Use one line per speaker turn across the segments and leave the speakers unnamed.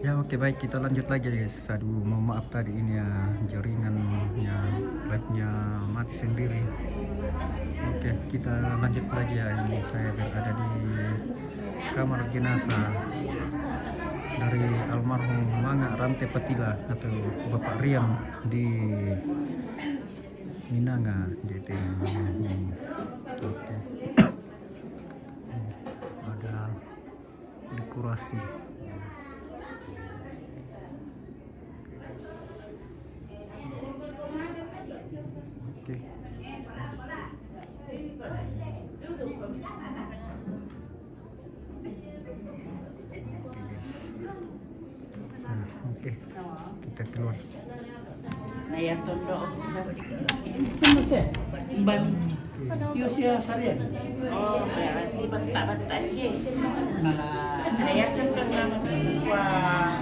Ya oke baik, kita lanjut lagi guys. Aduh mohon maaf tadi ini ya, jaringannya labnya mati sendiri. Oke kita lanjut lagi ya. Ini saya berada di kamar jenazah dari almarhum Manga Rantai Petila atau Bapak Rian di Minanga gitu. Oke. Ada dekorasi. Oke. Oke, kita keluar.
Naya tondo.
Mbak,
Yo siya sarian. Oh, berarti bata-bata siya. Naya kan nama sebuah.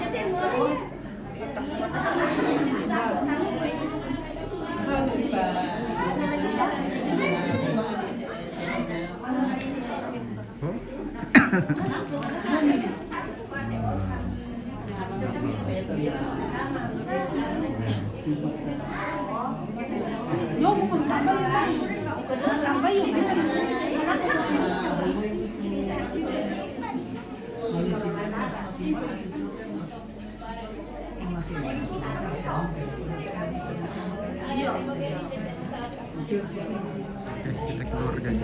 Kita keluar guys.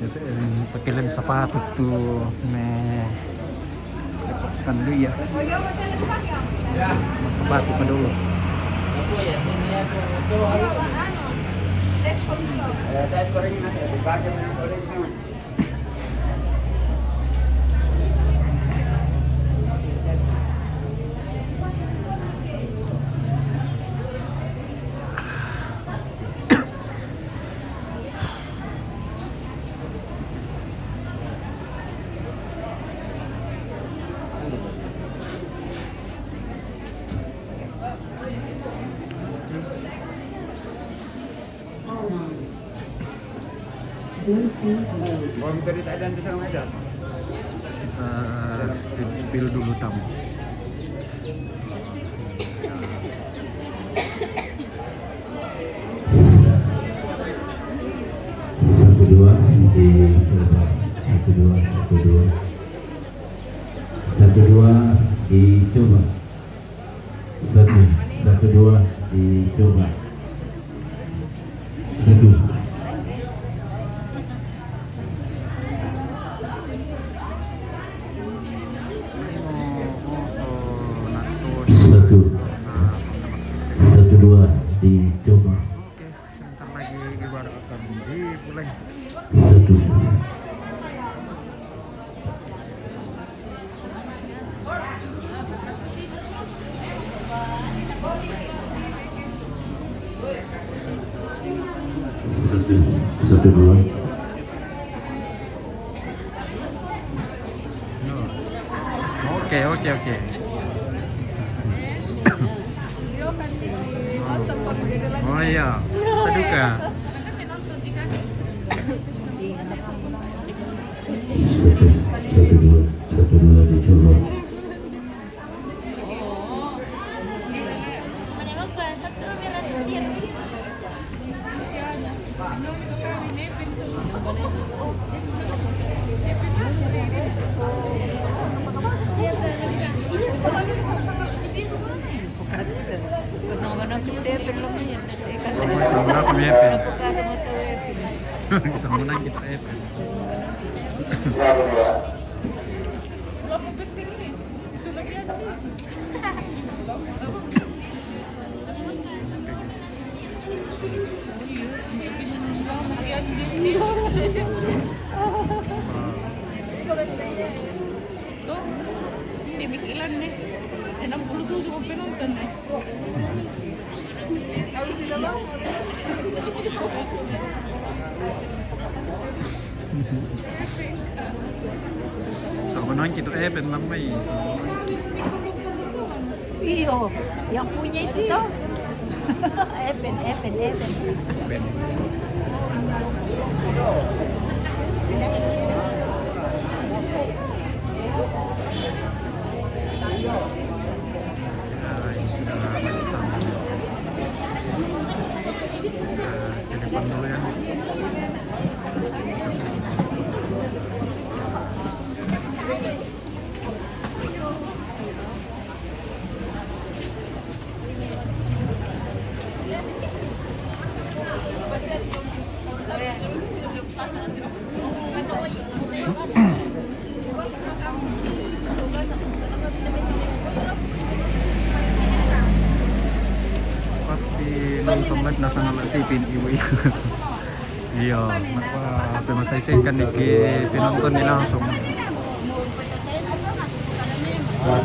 Itu pakai lem sepatu tuh kan dulu ya. Sepatu kan dulu.
mau minta ditadaan di sana aja.
Spill dulu tamu.
Satu dua dicoba, satu dua dicoba, satu dua dicoba, satu. Satu dua dicoba.
Oke, sebentar lagi baru akan dimulai.
Satu. Satu dua.
Oke. Oh iya, Saduka.
Satu dua dicoba.
Bisa menang kita
Tuh, dimikilan nih 67 penonton nih. Harus sila bang?
So menang kita lambai.
Iyo, yang punya itu toh. Epen.
langsung live nasional TV ibu ya. Iya, apa masaysayan iki penonton ni langsung. Wah,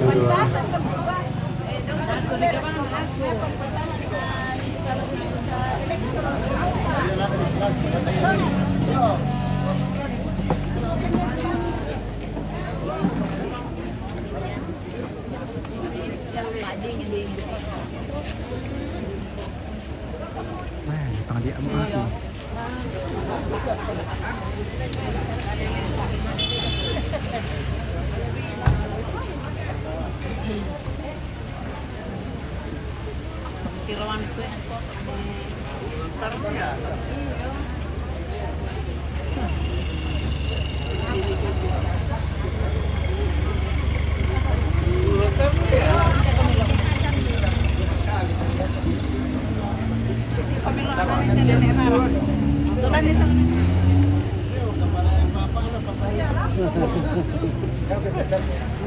tengah dia sama aku.
Kiloan itu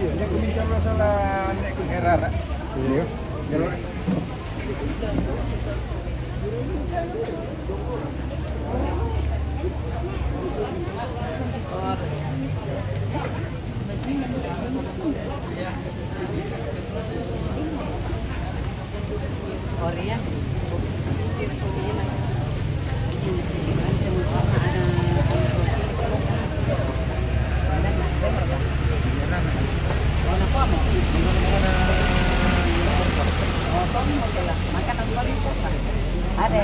Ini aku bincang masalah nek ku era nak. Iya. Kalau
Korea. Ada.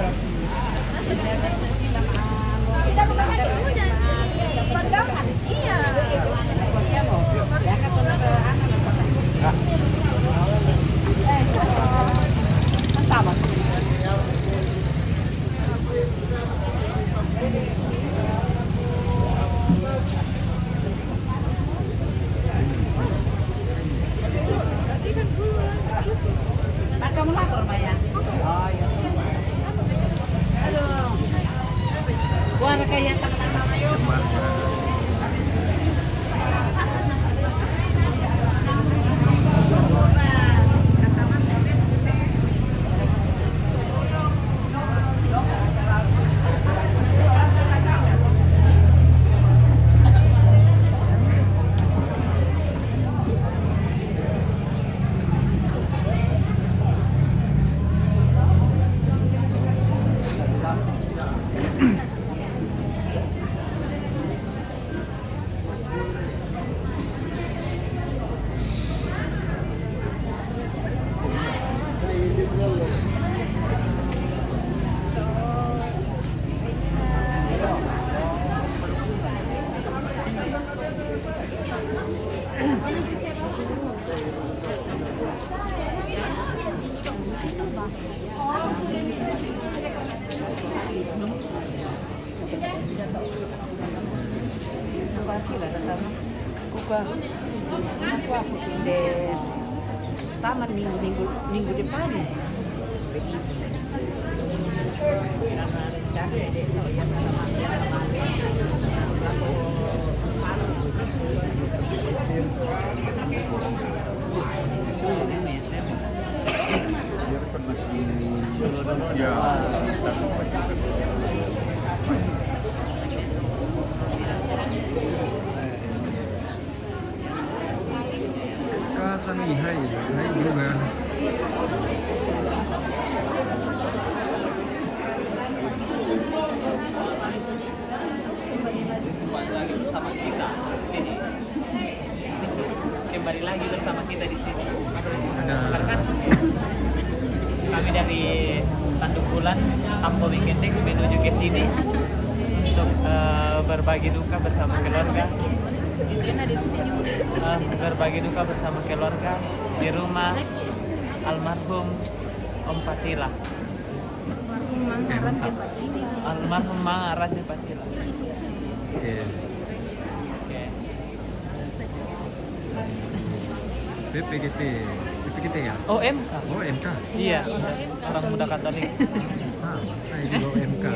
Kamu lapor, Maya? Oh, iya. Aduh. Gua kayak teman-teman ayo. Aku pindah taman minggu depan.
dia kan masih ya
Sami hai juga.
Bersama kita di sini. Kembali lagi bersama kita di sini. Kan kami dari Tanjung Bulan, Tampo Bikendek menuju ke sini untuk berbagi duka bersama keluarga. Berbagi duka bersama keluarga di rumah almarhum Om Patila. Almarhum Mang Raja Patila.
Oke. PPGT ya?
Oh, MK.
Oh, MK.
Iya, orang muda Katolik.
Sama, saya juga MK.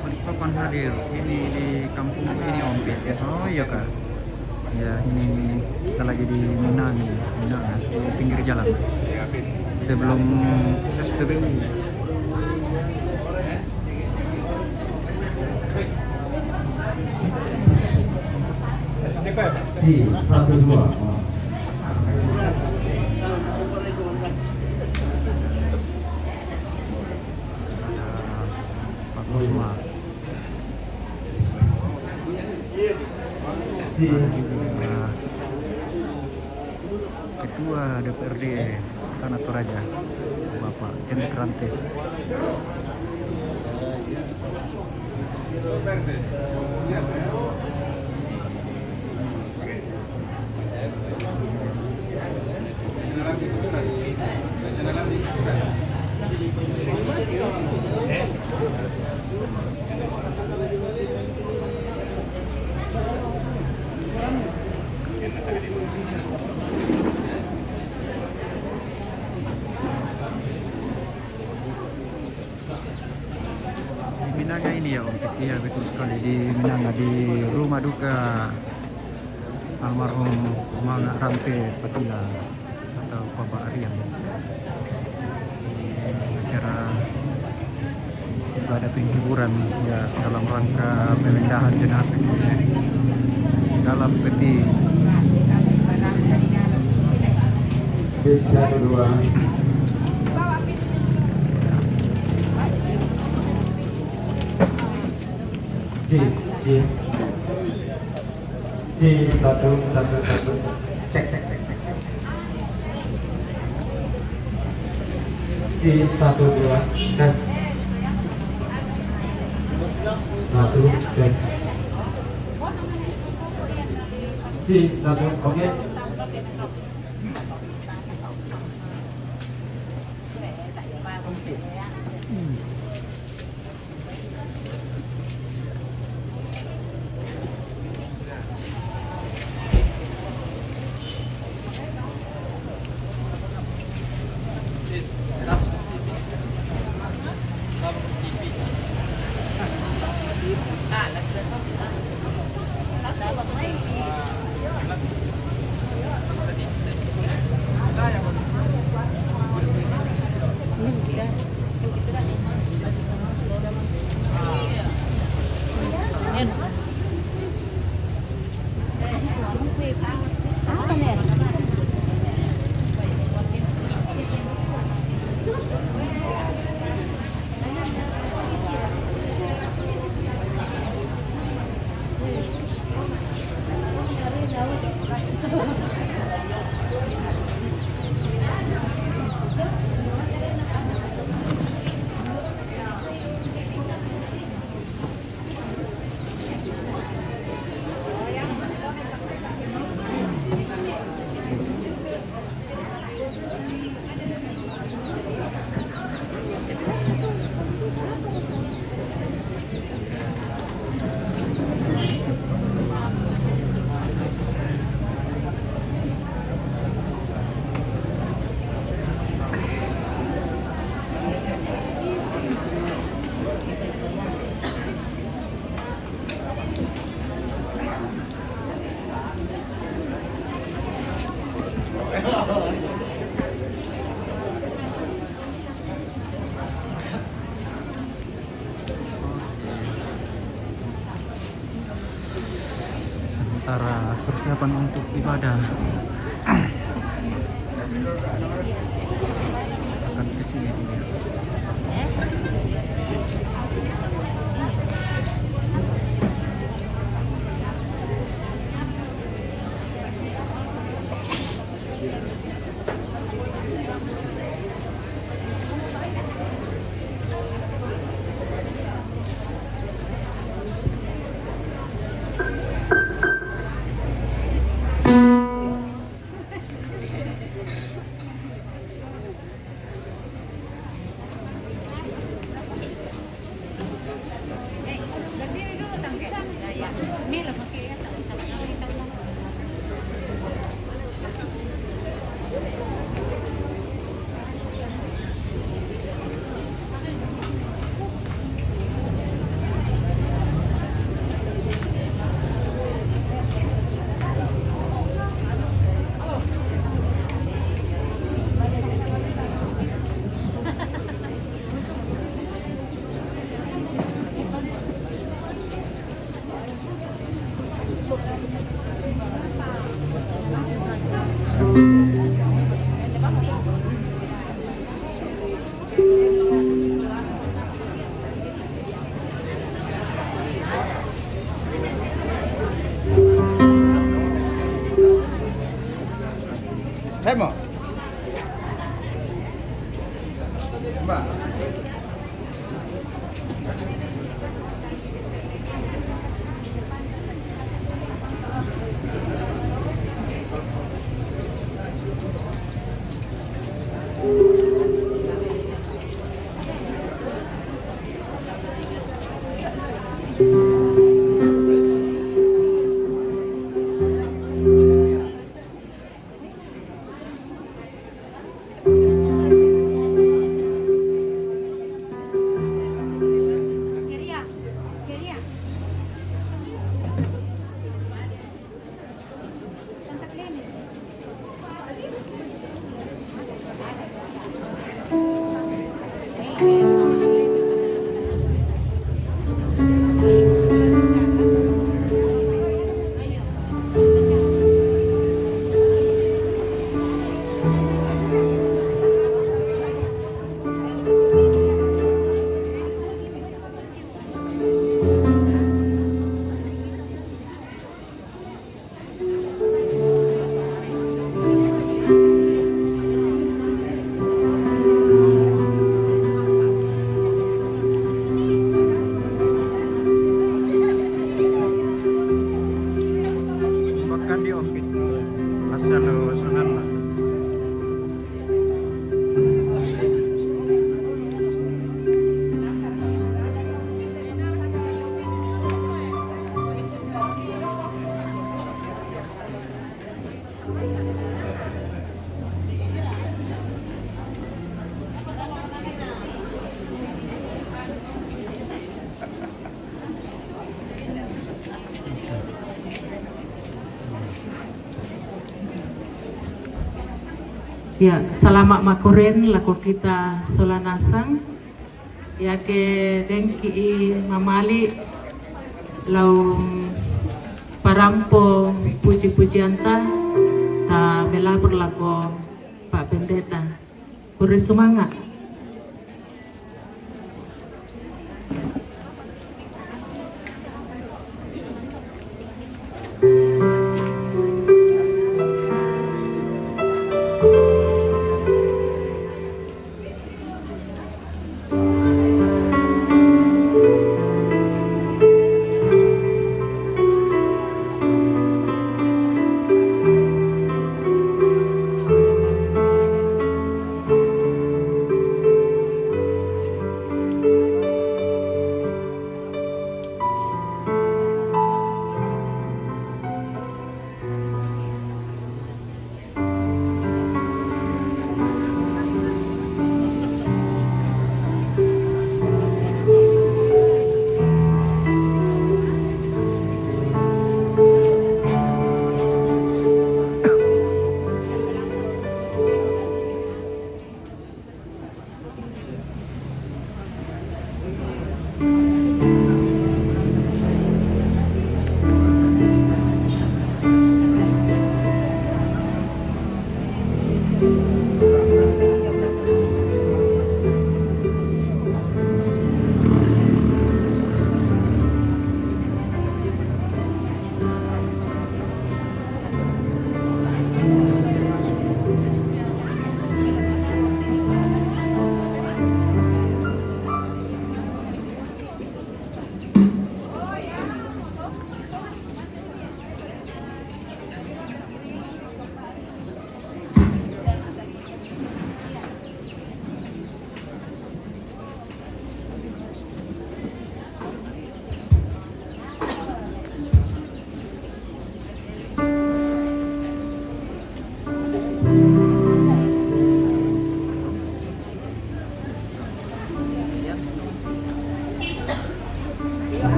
Balikpapan hadir ini di kampung ini Om Pit. Oh iya kak. Ya ini kita lagi di Minang nih, Minang di pinggir jalan sebelum SPBU.
J12
Pak Kusma. Ketua DPRD Tanah Toraja Bapak Hendrik Rante. Di Minanga ini ya Om Pit. Iya betul sekali, di Minanga di rumah duka almarhum Mangak Rante Patila atau Bapak Aryan. Acara ibadah penghiburan ya dalam rangka pemindahan jenazah dalam peti
J12 J111 cek J12 tes 1 tes J1 oke.
sementara persiapan untuk ibadah akan kesini dia.
Mbak.
Ceria, ceria. Santa Clemente.
Bahkan di ombit asal senang lah.
Ya, salamat makuren laku kita solanasang ya ke dengki mamali lau parampo puji-pujian ta melabur laku Pak Pendeta. Kuri semangat.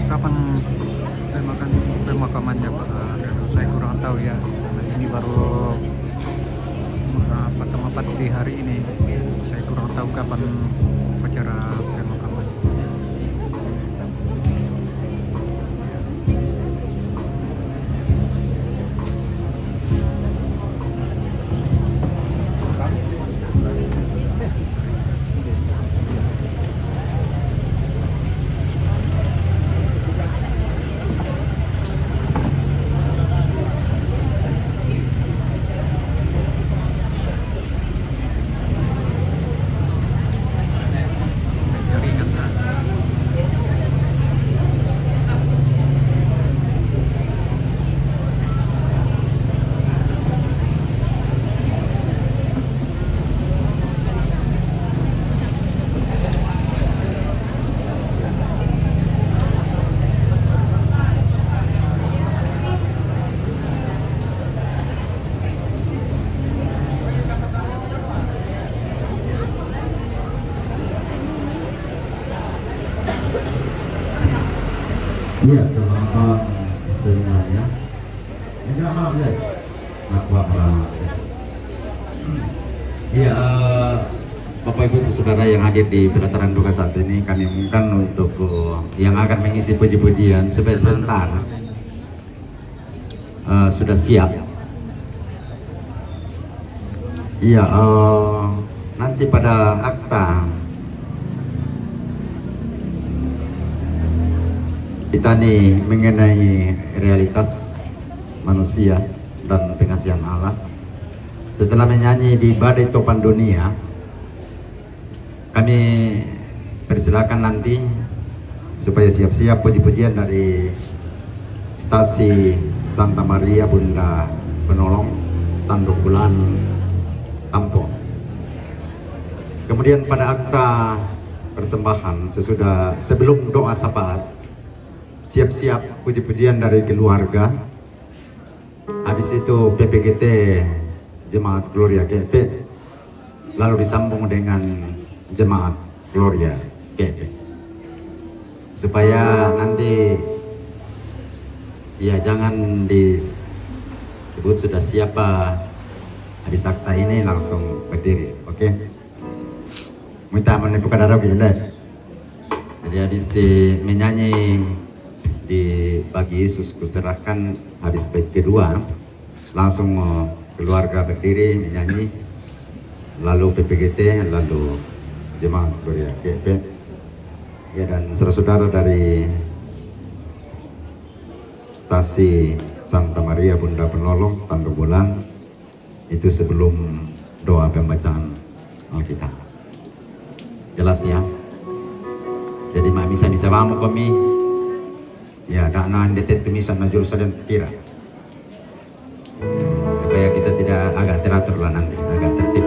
kapan pemakamannya Pak? Saya kurang tahu ya. Ini baru tepat di hari ini. Saya kurang tahu kapan upacara pemakaman. Jaringan.
Iya, selamat semuanya. Enggak maaf ya. Aku Iya, Bapak Ibu saudara yang hadir di pelataran duka saat ini, kami umumkan untuk yang akan mengisi puji-pujian supaya sebentar sudah siap. Iya, nanti pada akta kita nih mengenai realitas manusia dan pengasihan Allah. Setelah menyanyi di Badai Topan Dunia, kami persilakan nanti supaya siap-siap puji-pujian dari stasi Santa Maria Bunda Penolong, Tanduk Bulan, Tampo. Kemudian pada akta persembahan sebelum doa syafaat, siap-siap puji-pujian dari keluarga. Habis itu PPGT Jemaat Gloria GP, lalu disambung dengan Jemaat Gloria GP, supaya nanti ya jangan disebut sudah siapa habis akta ini langsung berdiri. Oke, minta menipu kadar bila. Jadi habis menyanyi di bagi Yesus kuserahkan habis bait kedua, langsung keluarga berdiri menyanyi, lalu PPGT, lalu Jemaat Gloria GP, ya, dan saudara-saudara dari stasi Santa Maria Bunda Penolong, Tanduk Bulan, itu sebelum doa pembacaan Alkitab. Jelas ya? Jadi mak bisa bamu kami ya dakna detet tumisan na jurusan pira, supaya kita tidak agak teratur lah nanti, agak tertib.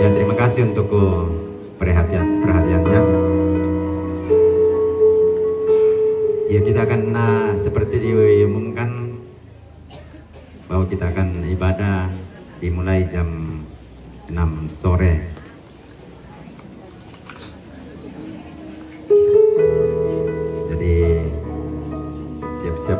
Ya, terima kasih untuk perhatiannya. Ya, kita akan seperti diumumkan bahwa kita akan ibadah dimulai jam 6 sore. Jadi siap-siap.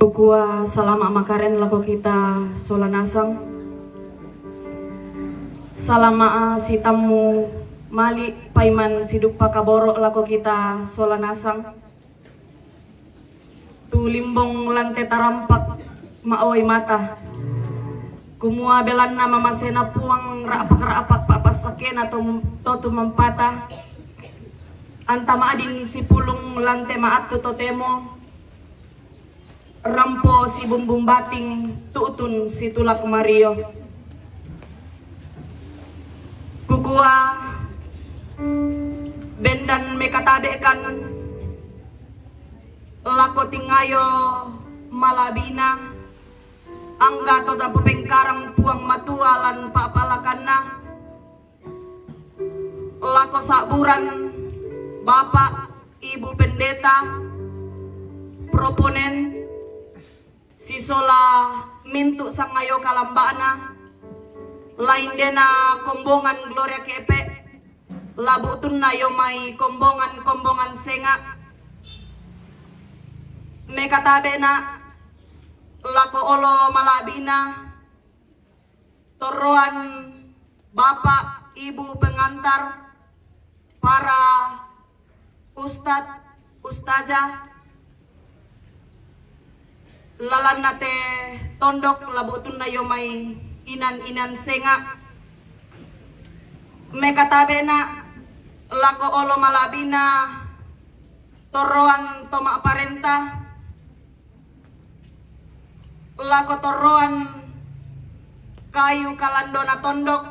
Kukua salama makaren lako kita solanasang. Salama si tamu mali paiman siduk pakaboro lako kita solanasang. Tu limbong lante tarampak maoy mata. Kumua belan nama masena puang raapak-raapak papas sakena to mempata. Antama adin si pulung lante maat tu totemo. Rampo si bumbung bating tuutun si tulak Mario. Kukua bendan mekatabekan lako tingayo malabina angga to dampo pengkarang puang matualan papalakanna lako saburan bapak ibu pendeta proponen si sola mintu sangayo kalambana lain dena kombongan Gloria Kepe labutun na yo may kombongan senga mekatabe na lako olo malabina toroan bapak ibu pengantar para ustazah lalan nate tondok labutun na yo may inan senga mekatabe na lako olo malabina toroan toma parenta lako toroan kayu kalando na tondok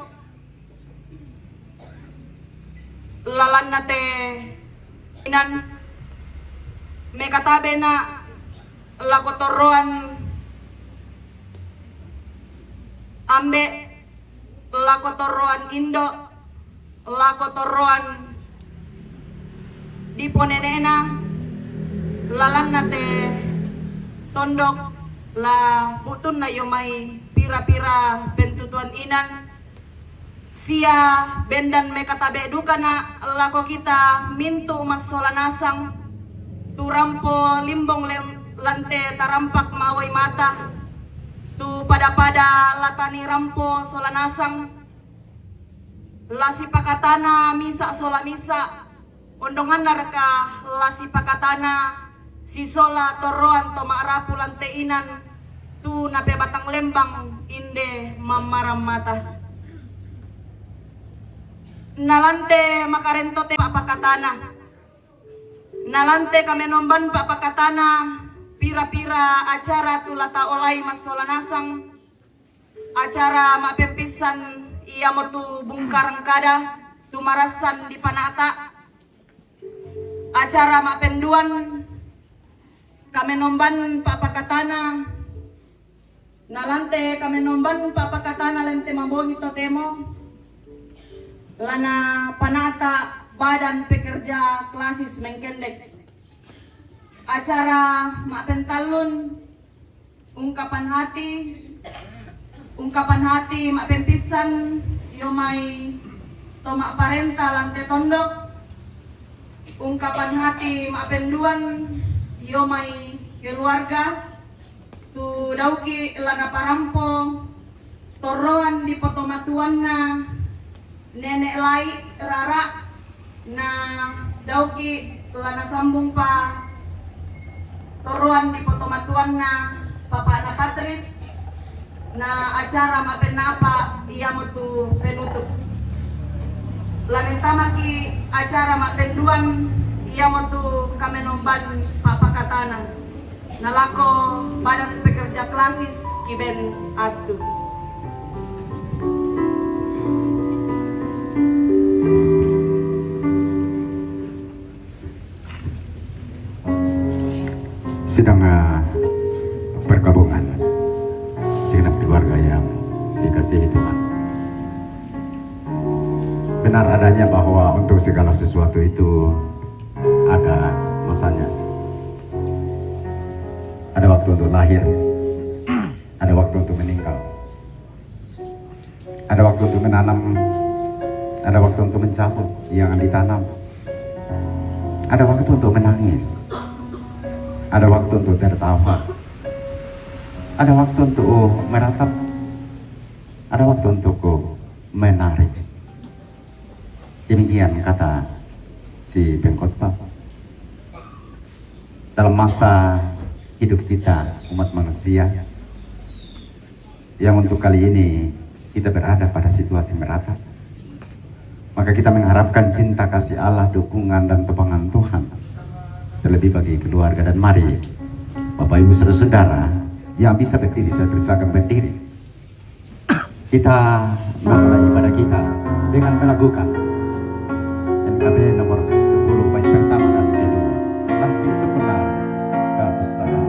lalan nate inan mekatabe na lako toroan ambe lako toroan indo lako toroan diponenena lalan nate tondok la butun na yo may pira-pira bentutuan inan sia bendan mekatabe duka na lako kita mintu mas solanasang turampo limbong lante tarampak mawai mata tu pada latani rampo solanasang lasi pakatana misa sola misa ondongan narka lasi pakatana si sola toroan to maarapu lante inan tu nape batang lembang inde mamaram mata nalante makarento te pakatana nalante kamenomban pakatana pira-pira acara tulata olay mas solanasang acara mapempisan iya mo tu bungkarang kada tumarasan di panata acara mapenduan kamenomban pakatana nalante kamenomban pakatana lente mambongi totemo lana panata badan pekerja klasis mengkendek acara mapentalun ungkapan hati mapempisan yomai tomak parenta lante tondok ungkapan hati mapenduan yomai keluarga tu dauki lana parampo toroan di potomatuanna nenek lai rara na dauki lana sambung pa toroan di potomatuanna papa na Patris na acara mapenapa iya mo tu penutup lamentamaki acara mapenduan iya mo tu kamenomban papakatana nalako badan pekerja klasis kiben atu
sedang berkabungan segenap keluarga yang dikasihi Tuhan. Benar adanya bahwa untuk segala sesuatu itu ada masanya. Ada waktu untuk lahir, ada waktu untuk meninggal, ada waktu untuk menanam, ada waktu untuk mencabut yang ditanam, ada waktu untuk menangis, ada waktu untuk tertawa, ada waktu untuk meratap, ada waktu untuk menari. Demikian kata si pengkhotbah. Dalam masa hidup kita umat manusia yang untuk kali ini kita berada pada situasi meratap, maka kita mengharapkan cinta kasih Allah, dukungan dan topangan Tuhan terlebih bagi keluarga. Dan mari Bapak Ibu saudara-saudara yang bisa berdiri, saya persilakan berdiri. Kita memulai ibadah kita dengan melakukan NKB nomor 10 bait pertama dan kedua. Tapi itu benar kebesaran.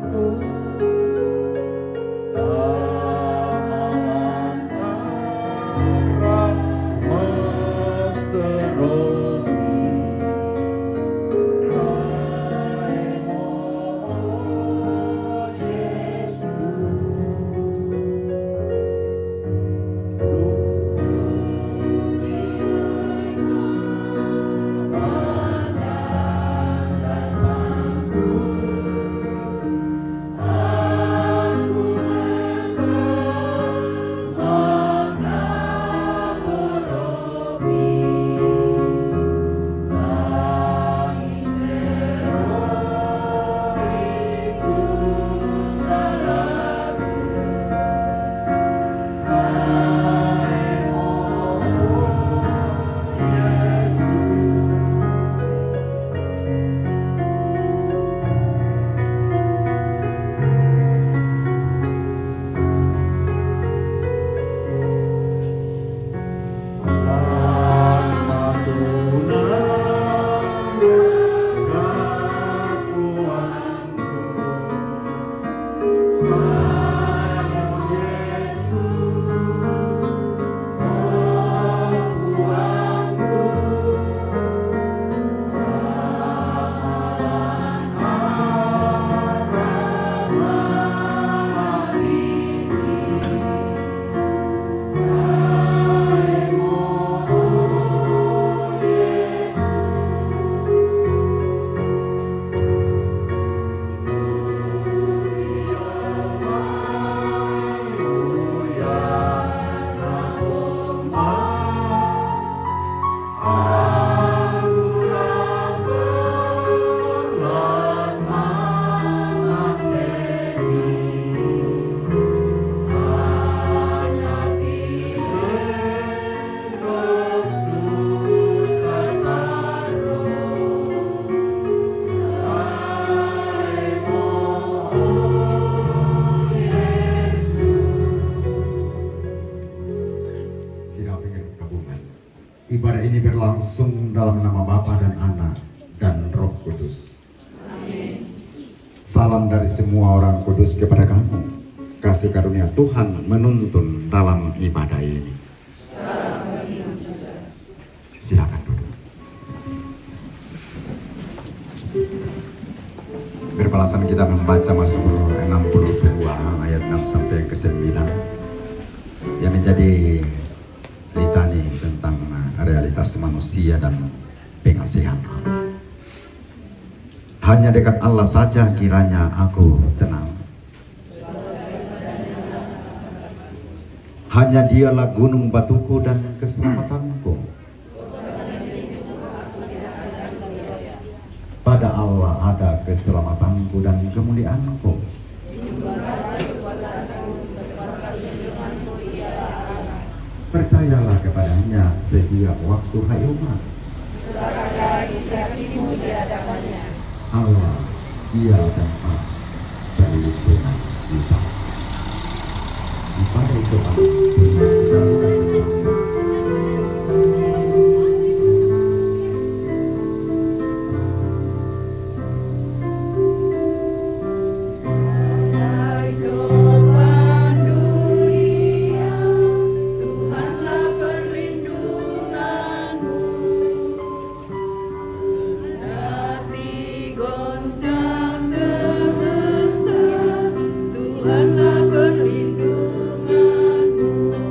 Ku
ibadah ini berlangsung dalam nama Bapa dan Anak dan Roh Kudus. Salam dari semua orang kudus kepada kamu. Kasih karunia Tuhan menuntun dalam ibadah ini. Silakan duduk. Berbalasan kita membaca Mazmur 62 ayat 6 sampai ke 9 yang menjadi litani tentang realitas manusia dan pengasihan Allah. Hanya dekat Allah saja kiranya aku tenang. Hanya Dialah gunung batuku dan keselamatanku. Pada Allah ada keselamatanku dan kemuliaanku. Percayalah kepadanya setiap waktu, hai umat. Allah, Dia tempat perlindungan kita. Pada itu Allah benar dan bersama.
Tuhanlah perlindunganmu.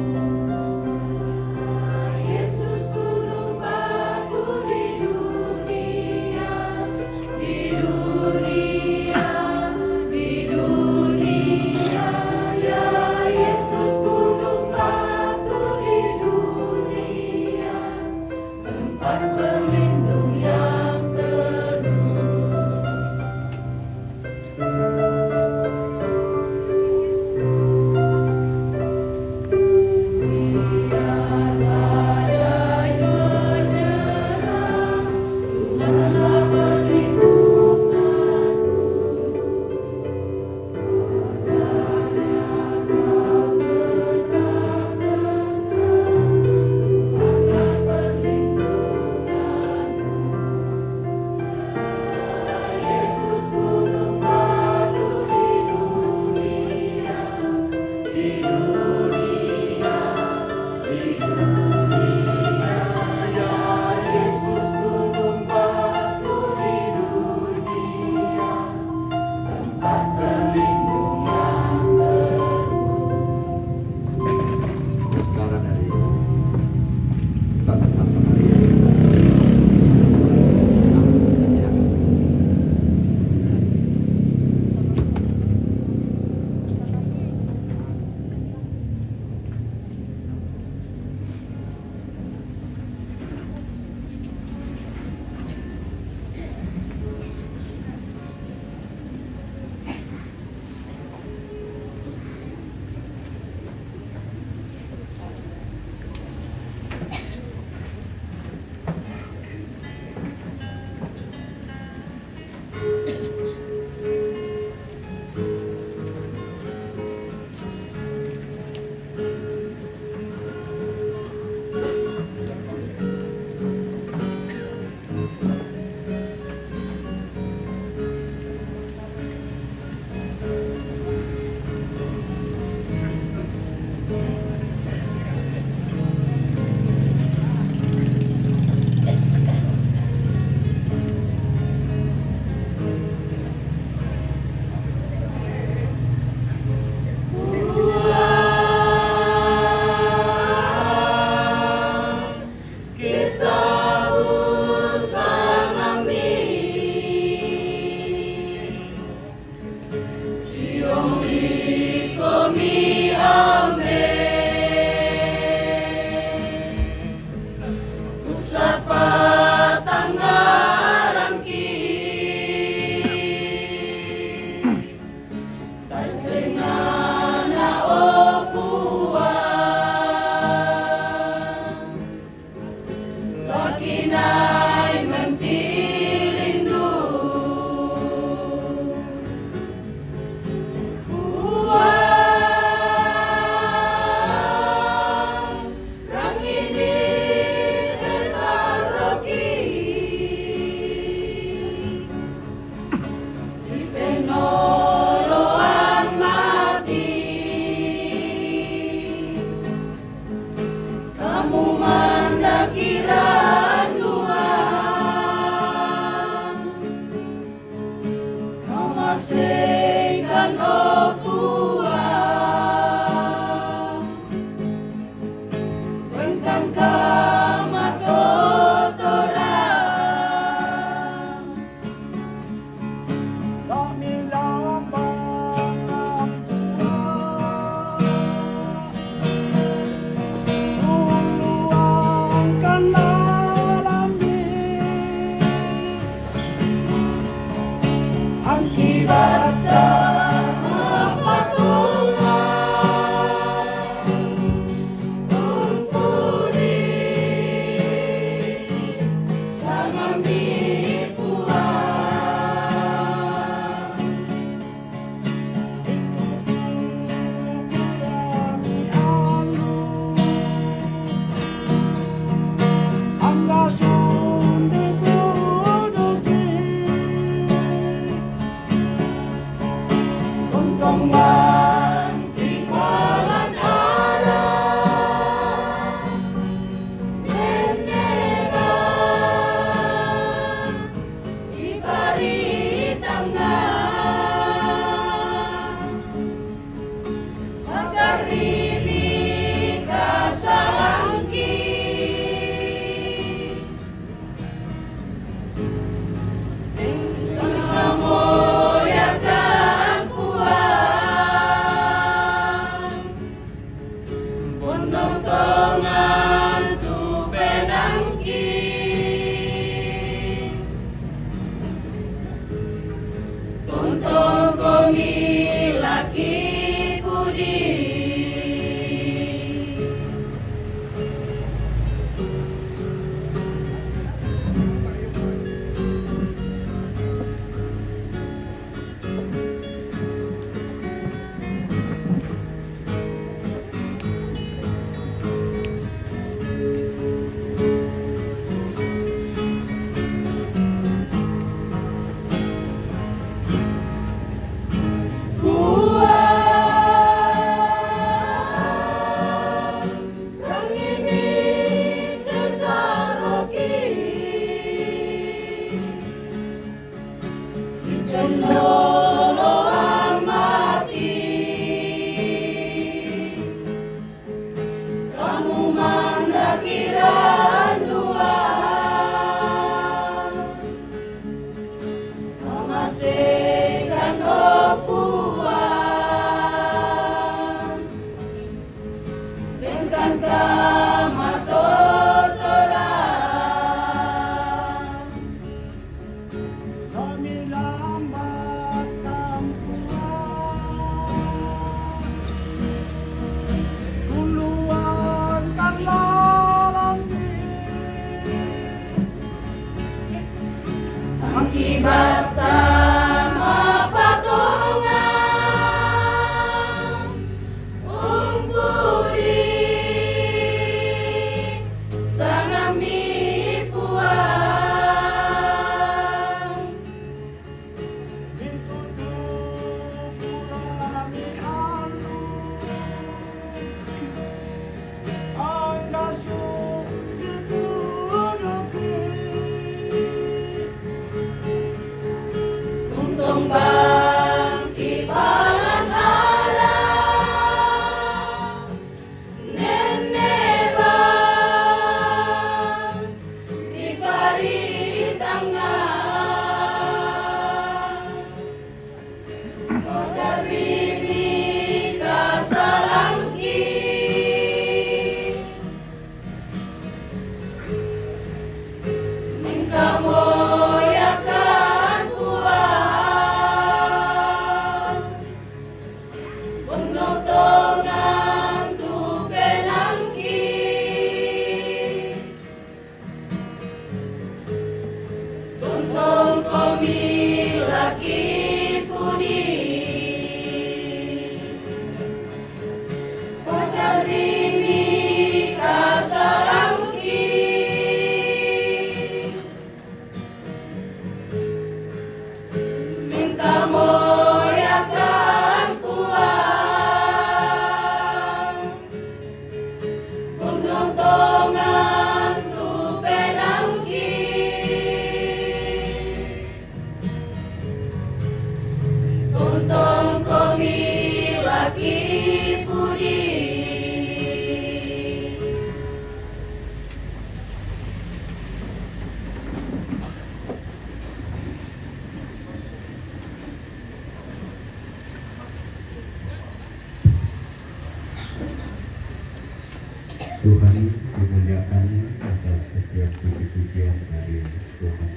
Tuhan dimuliakan atas setiap puji-pujian dari Tuhan.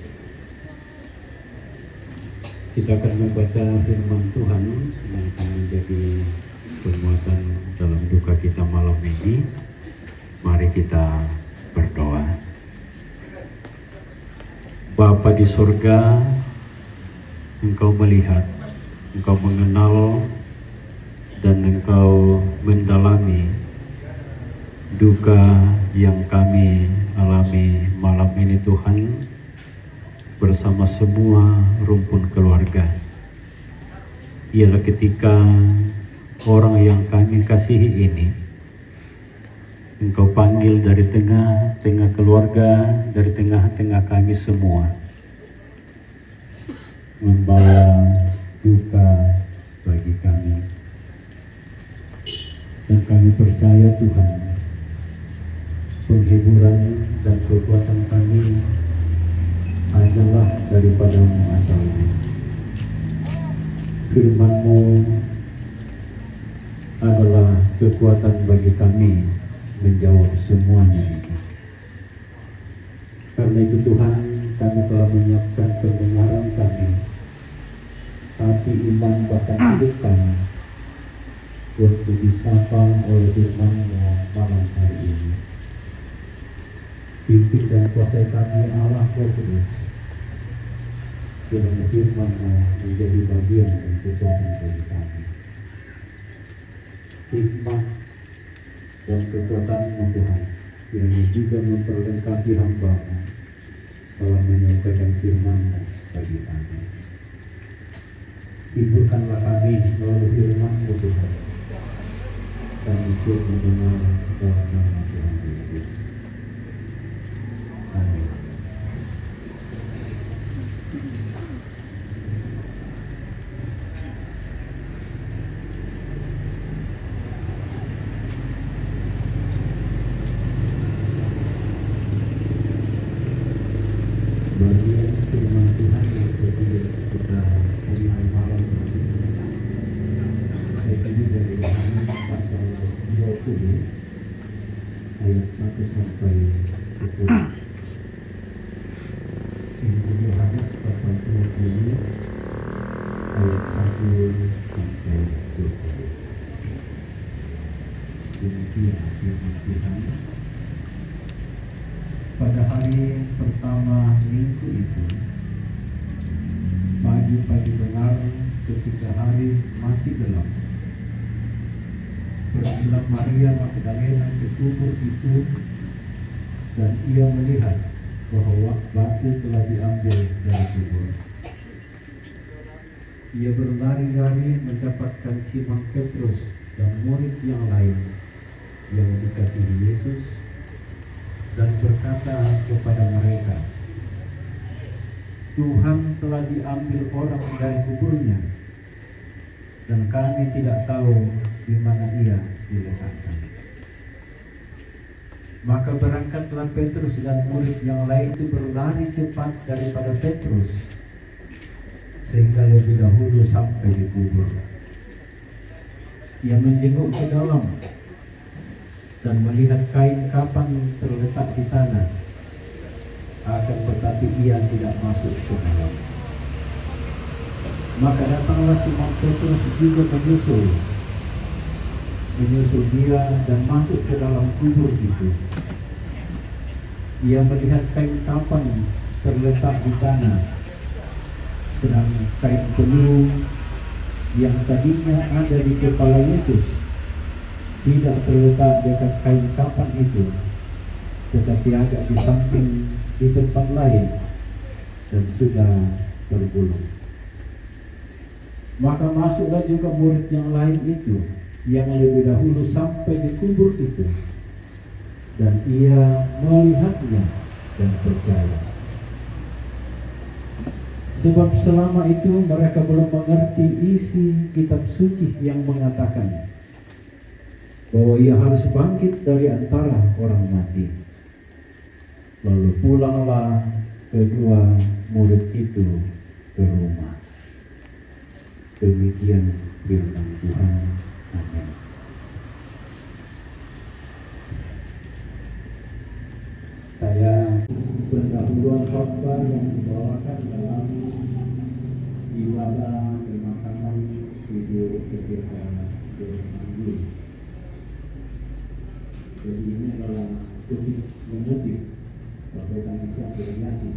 Kita akan membaca firman Tuhan yang akan menjadi penguatan dalam duka kita malam ini. Mari kita berdoa. Bapa di surga, Engkau melihat, Engkau mengenal, dan Engkau mendalami duka yang kami alami malam ini Tuhan, bersama semua rumpun keluarga. Ialah ketika orang yang kami kasihi ini Engkau panggil dari tengah-tengah keluarga, dari tengah-tengah kami semua, membawa duka bagi kami. Dan kami percaya Tuhan, penghiburan dan kekuatan kami hanyalah daripada-Mu asalnya. Firman-Mu adalah kekuatan bagi kami menjawab semuanya ini. Karena itu Tuhan, kami telah menyiapkan pendengaran kami, hati iman bahkan hidup kami, untuk disapa oleh firman-Mu malam hari ini. Pimpin dan kuasai kami Allah Roh Kudus, kiranya firman-Mu menjadi bagian dan kekuatan bagi kami. Hikmah dan kekuatan-Mu Tuhan, kiranya juga memperlengkapi hamba-Mu dalam menyampaikan firman-Mu bagi kami. Hiburkanlah kami melalui firman-Mu Tuhan. Kami siap mendengar dalam nama Tuhan Yesus. Amin. Bagian firman Tuhan yang sedang kita mulai malam ini, ini dari Yohanes pasal 20 ayat 1 sampai 10. Injil Yohanes pasal 20 ayat 1 sampai 20. Demikian firman Tuhan. Pada hari pertama minggu itu, pagi-pagi benar ketika hari masih gelap, pergilah Maria Magdalena ke kubur itu, dan ia melihat bahwa batu telah diambil dari kubur. Ia berlari-lari mendapatkan Simon Petrus dan murid yang lain yang dikasihi Yesus, dan berkata kepada mereka, Tuhan telah diambil orang dari kuburnya, dan kami tidak tahu di mana ia diletakkan. Maka berangkatlah Petrus dan murid yang lain itu berlari cepat daripada Petrus, sehingga lebih dahulu sampai di kubur. Ia menjenguk ke dalam dan melihat kain kapan terletak di tanah, akan tetapi ia tidak masuk ke dalam. Maka datanglah Simon Petrus juga menyusul dia dan masuk ke dalam kubur itu. Ia melihat kain kapan terletak di tanah, sedang kain peluh yang tadinya ada di kepala Yesus tidak terletak dekat kain kapan itu, tetapi agak di samping di tempat lain dan sudah tergulung. Maka masuklah juga murid yang lain itu, yang lebih dahulu sampai di kubur itu, dan ia melihatnya dan percaya. Sebab selama itu mereka belum mengerti isi kitab suci yang mengatakan bahwa ia harus bangkit dari antara orang mati. Lalu pulanglah kedua murid itu ke rumah. Demikian firman Tuhan. Amin. panduan khotbah yang dibawakan dalam ibadah pemakaman Ibu Pendeta Manggu. Jadi ini adalah khusus mengutip Bapak Isya Delegasi.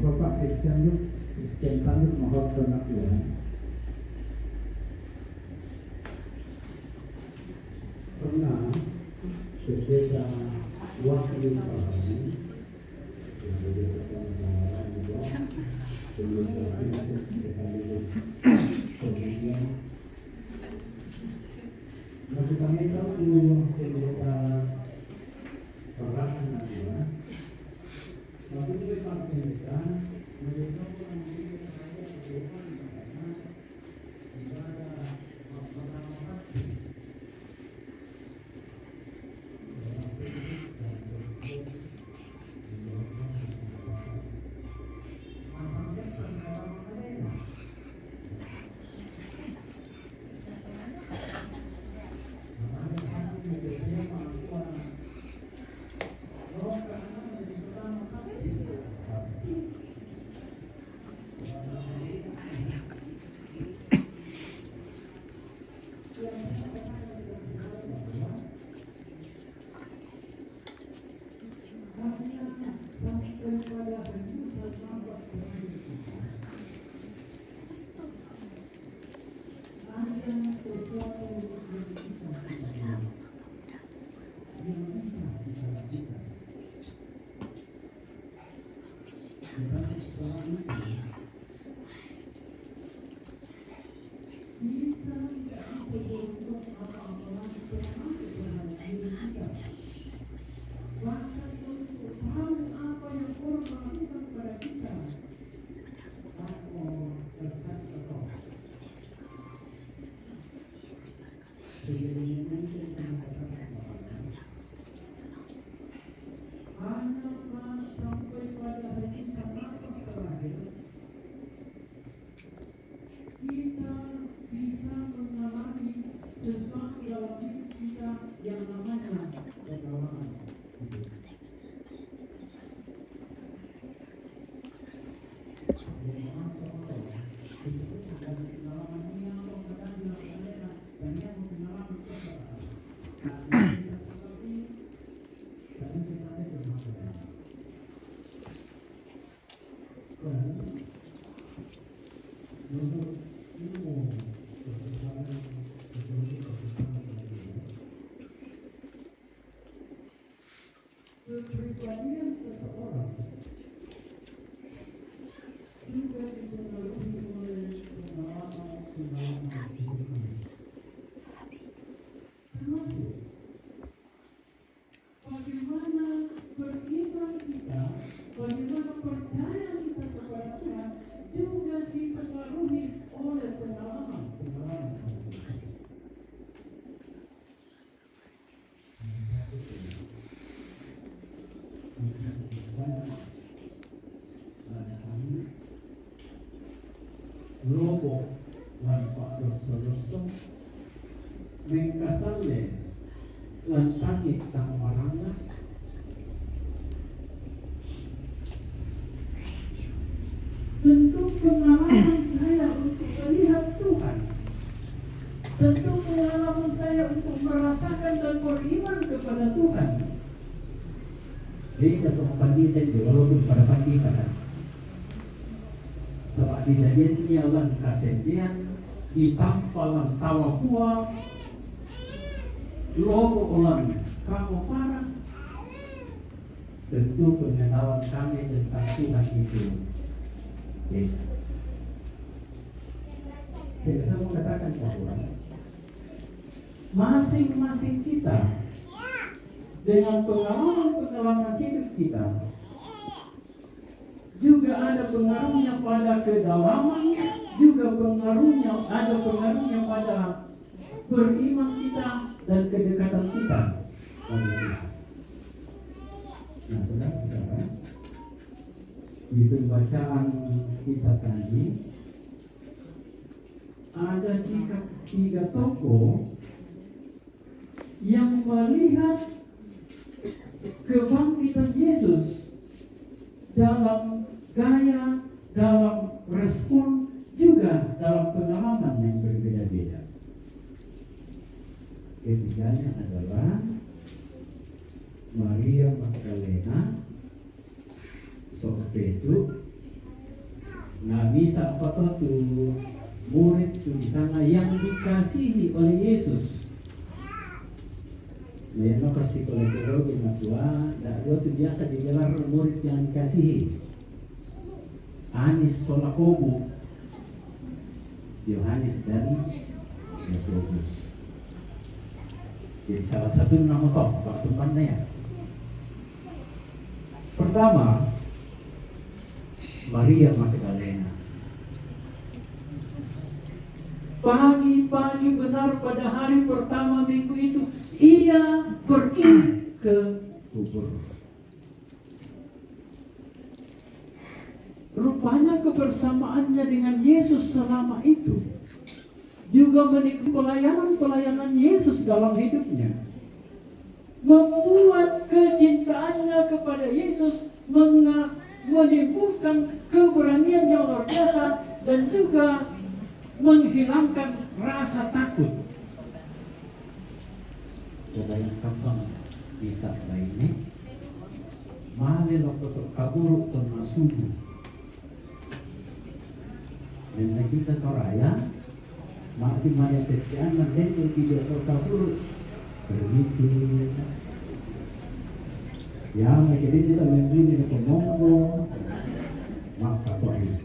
Bapak Kristen Tanur mohon pengakuan. Pernah berbeda wakil parlemen yang berdasarkan pengawalan juga sebelum sekaligus kemudian masih kami tahu pendeta perangan adalah tapi kita pendeta mereka Lobo lan Pak Doso mengkasale lan tangit kang warana tentu pengalaman saya untuk melihat Tuhan, tentu pengalaman saya untuk merasakan dan beriman kepada Tuhan. Jadi untuk pandai itu walaupun pada pandai kan sebab di dalam nyalan kasedian ditampalan tawa kuat logo ulang kamu parah. Tentu pengetahuan kami tentang Tuhan itu saya bisa mengatakan bahwa masing-masing kita dengan pengalaman hidup kita juga ada pengaruhnya pada kedalaman, juga ada pengaruhnya pada beriman kita dan kedekatan kita pada Tuhan. Nah, saudara-saudara, di pembacaan kita tadi ada tiga tokoh yang melihat kebangkitan Yesus dalam gaya, dalam respon, juga dalam pengalaman yang berbeda-beda. Ketiganya adalah Maria Magdalena, seperti itu. Nah, bisa apa tuh murid di sana yang dikasihi oleh Yesus. Nah, yang kasih psikologi natua, itu biasa digelar murid yang dikasihi. Anis Tolakobu, Yohanes dari Yakobus. Jadi salah satu nama top waktu mana ya? Pertama, Maria Magdalena. Pagi-pagi benar pada hari pertama minggu itu, ia pergi ke kubur. Rupanya kebersamaannya dengan Yesus selama itu juga menikmati pelayanan Yesus dalam hidupnya, membuat kecintaannya kepada Yesus menimbulkan keberanian yang luar biasa dan juga menghilangkan rasa takut. Coba yang gampang bisa lainnya, mali lokot kabur termasuku. Dan kita toraya, mati mali petian dan video kabur permisi. Ya, jadi kita membeli di pemonggo, maka boleh.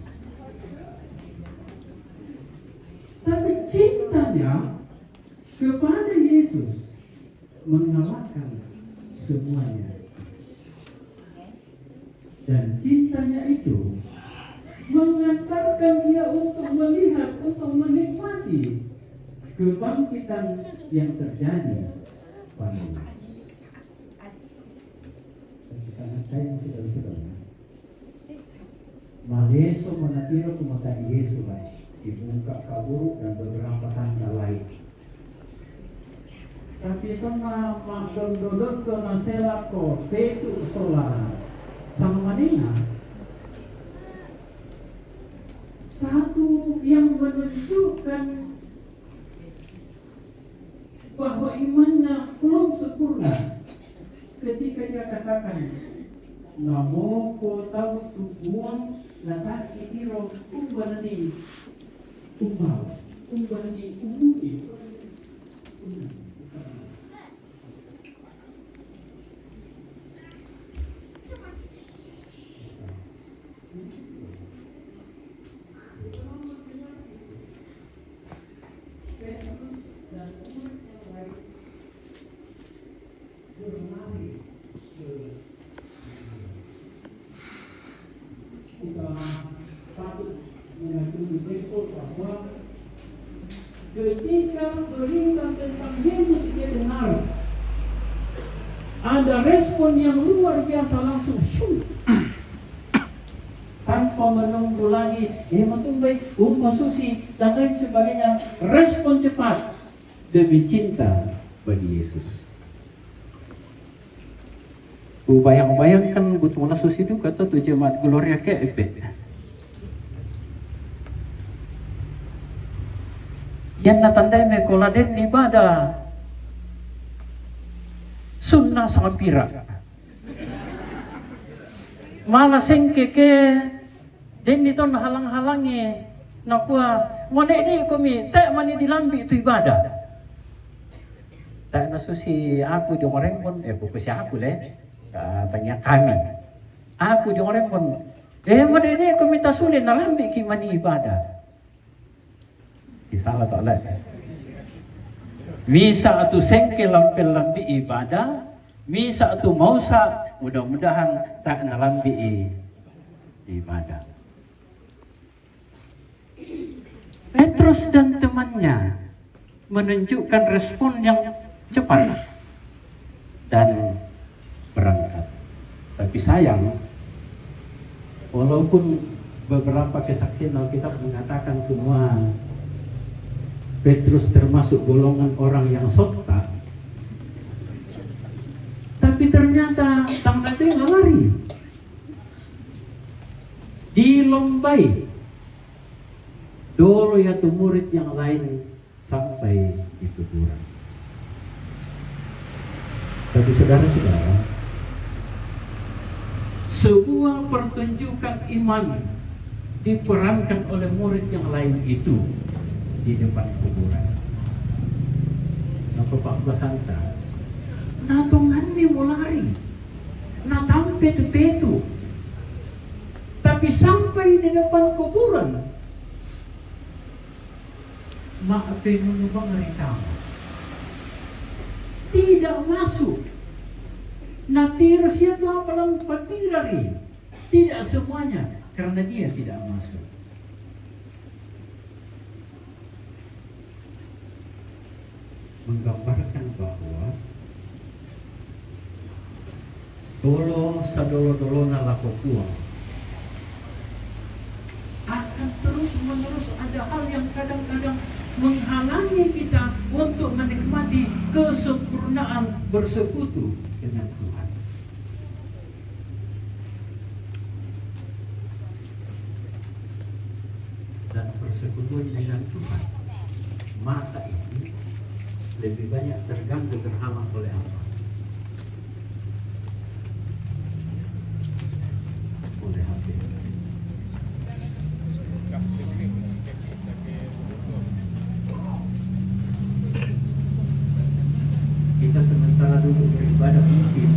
Tapi cintanya kepada Yesus mengalahkan semuanya. Dan cintanya itu mengantarkan dia untuk melihat, untuk menikmati kebangkitan yang terjadi padanya. Sangat kaya saudara-saudara. Maleso menatiro kumata Yesus dibuka kabur dan beberapa tanda lain. Tapi itu makdondodon ke nasela ko tetu sola sama manina. Satu yang menunjukkan bahwa imannya belum sempurna ketika dia katakan namo ko tahu tubuang lataki tiro umbalani umudi. Ketika berita tentang Yesus dia dengar, ada respon yang luar biasa langsung tanpa menunggu lagi baik susi dan lain sebagainya, respon cepat demi cinta bagi Yesus. Bayangkan butuh susi itu kata tuh jemaat Gloria ke yang natandai mekoladen ibadah sunnah sampira malah sengkeke den itu halang-halangi nakua mana ini kami tak mani dilambi itu ibadah tak nasusi aku diorang pun buku siapa leh tanya kami aku diorang pun mana ini kami tak sulit nalambi kimani ibadah. Si salah tak lah. Misa atau sengkel lampel lambi ibadah, misa atau mausa mudah-mudahan tak nalambi ibadah. Petrus dan temannya menunjukkan respon yang cepat dan berangkat. Tapi sayang, walaupun beberapa kesaksian Alkitab mengatakan semua Petrus termasuk golongan orang yang sota, tapi ternyata silombai dolo ya tu murid yang lain sampai di kuburan. Tapi saudara-saudara, sebuah pertunjukan iman diperankan oleh murid yang lain itu di depan kuburan. Napa Pak Basanta? Natungannya mulai, natampe petu. Tapi sampai di depan kuburan, maafin menubang mereka. Tidak masuk. Natir siapa apalang patirari. Tidak semuanya, karena dia tidak masuk. Menggambarkan bahwa dolo sadolo-dolo nalakokuang akan terus menerus ada hal yang kadang-kadang menghalangi kita untuk menikmati kesempurnaan bersekutu dengan Tuhan. Dan persekutuan dengan Tuhan masa ini lebih banyak terganggu, terhalang oleh apa? Oleh HP. Kita sementara dulu beribadah mungkin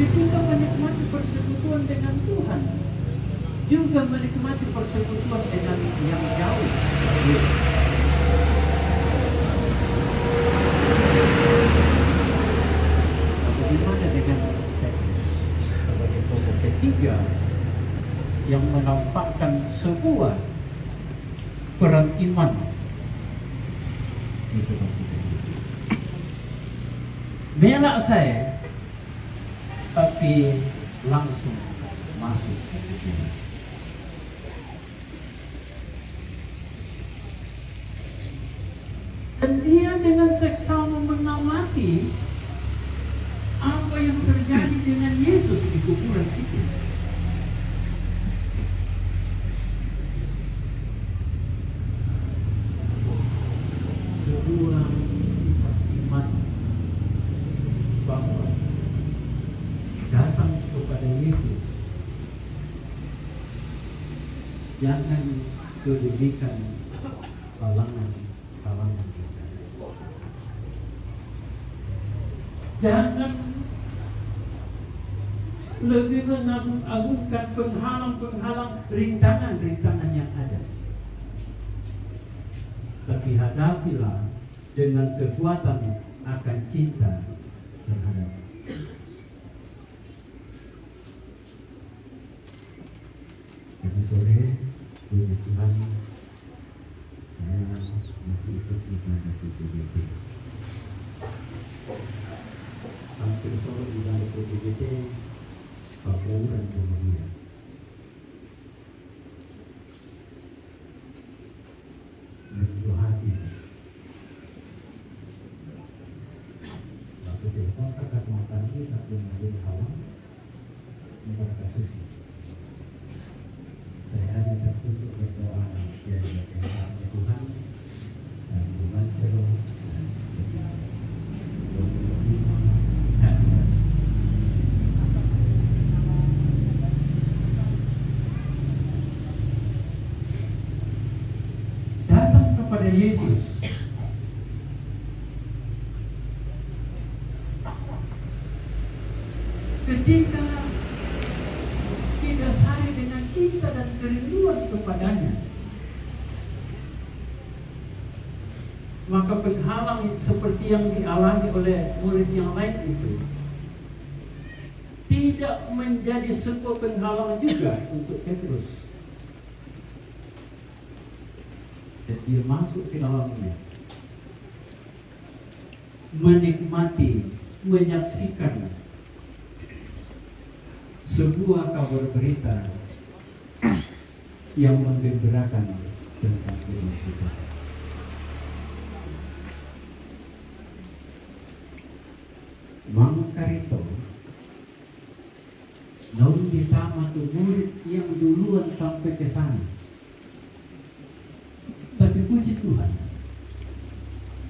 ketika menikmati persekutuan dengan Tuhan, juga menikmati persekutuan dengan yang jauh. Bagaimana dengan Petrus sebagai tokoh ketiga yang menampakkan sebuah peran iman itu? Melak saya, tapi langsung masuk ke kuburan. Dan dia dengan seksama mengamati apa yang terjadi dengan Yesus di kuburan itu. Sebuah sifat iman bahwa datang kepada Yesus, jangan kedudukan halangan kita. Jangan lebih mengagung-agungkan penghalang-penghalang rintangan-rintangan yang ada. Tapi hadapilah dengan kekuatan akan cinta terhadap. Tadi sore, puji Tuhan, saya masih ikut ibadah PPGT. Hampir sore ibadah PPGT, Papua dan Muhammadiyah. Begitu hati. Waktu telepon kakak makan ini, tapi menjadi halang, mereka susi. Saya hanya tertutup berdoa dari Tuhan dan Tuhan terus datang kepada Yesus. Ketika didasari dengan cinta dan kerinduan kepadanya, maka penghalang seperti yang dialami oleh murid yang lain itu tidak menjadi sebuah penghalang juga untuk Petrus. Dan dia masuk ke dalamnya, menikmati, menyaksikan sebuah kabar berita yang menggembirakan tentang firman Tuhan. Mangkarito naun disama tuh murid yang duluan sampai ke sana. Tapi puji Tuhan,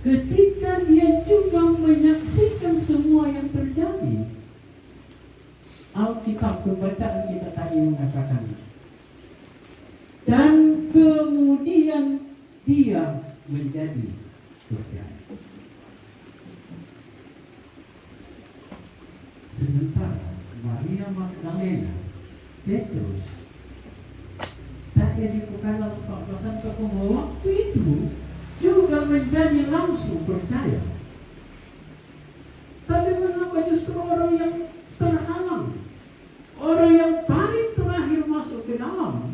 ketika dia juga menyaksikan semua yang terjadi, Alkitab pembacaan kita tadi mengatakan, dan kemudian dia menjadi percaya. Sementara Maria Magdalena, Petrus, tadi dibuka dalam 14 waktu itu juga menjadi langsung percaya. Tapi mengapa justru orang yang terhalang, orang yang paling terakhir masuk ke dalam,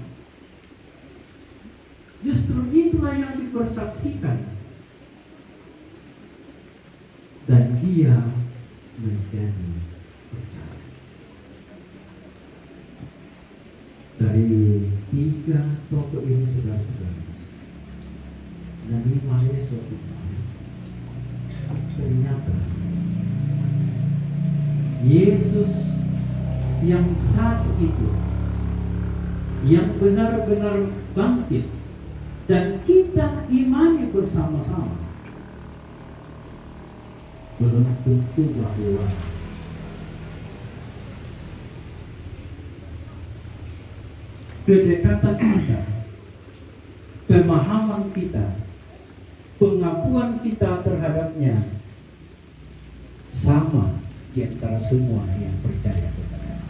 justru itulah yang dipersaksikan dan dia menjadi percaya. Dari 3 tokoh ini saudara-saudara, Nabi Yesus ternyata Yesus yang satu itu, yang benar-benar bangkit dan kita imani bersama-sama, belum tentu bahwa kedekatan kita, pemahaman kita, pengakuan kita terhadapnya sama di antara semua yang percaya kepada.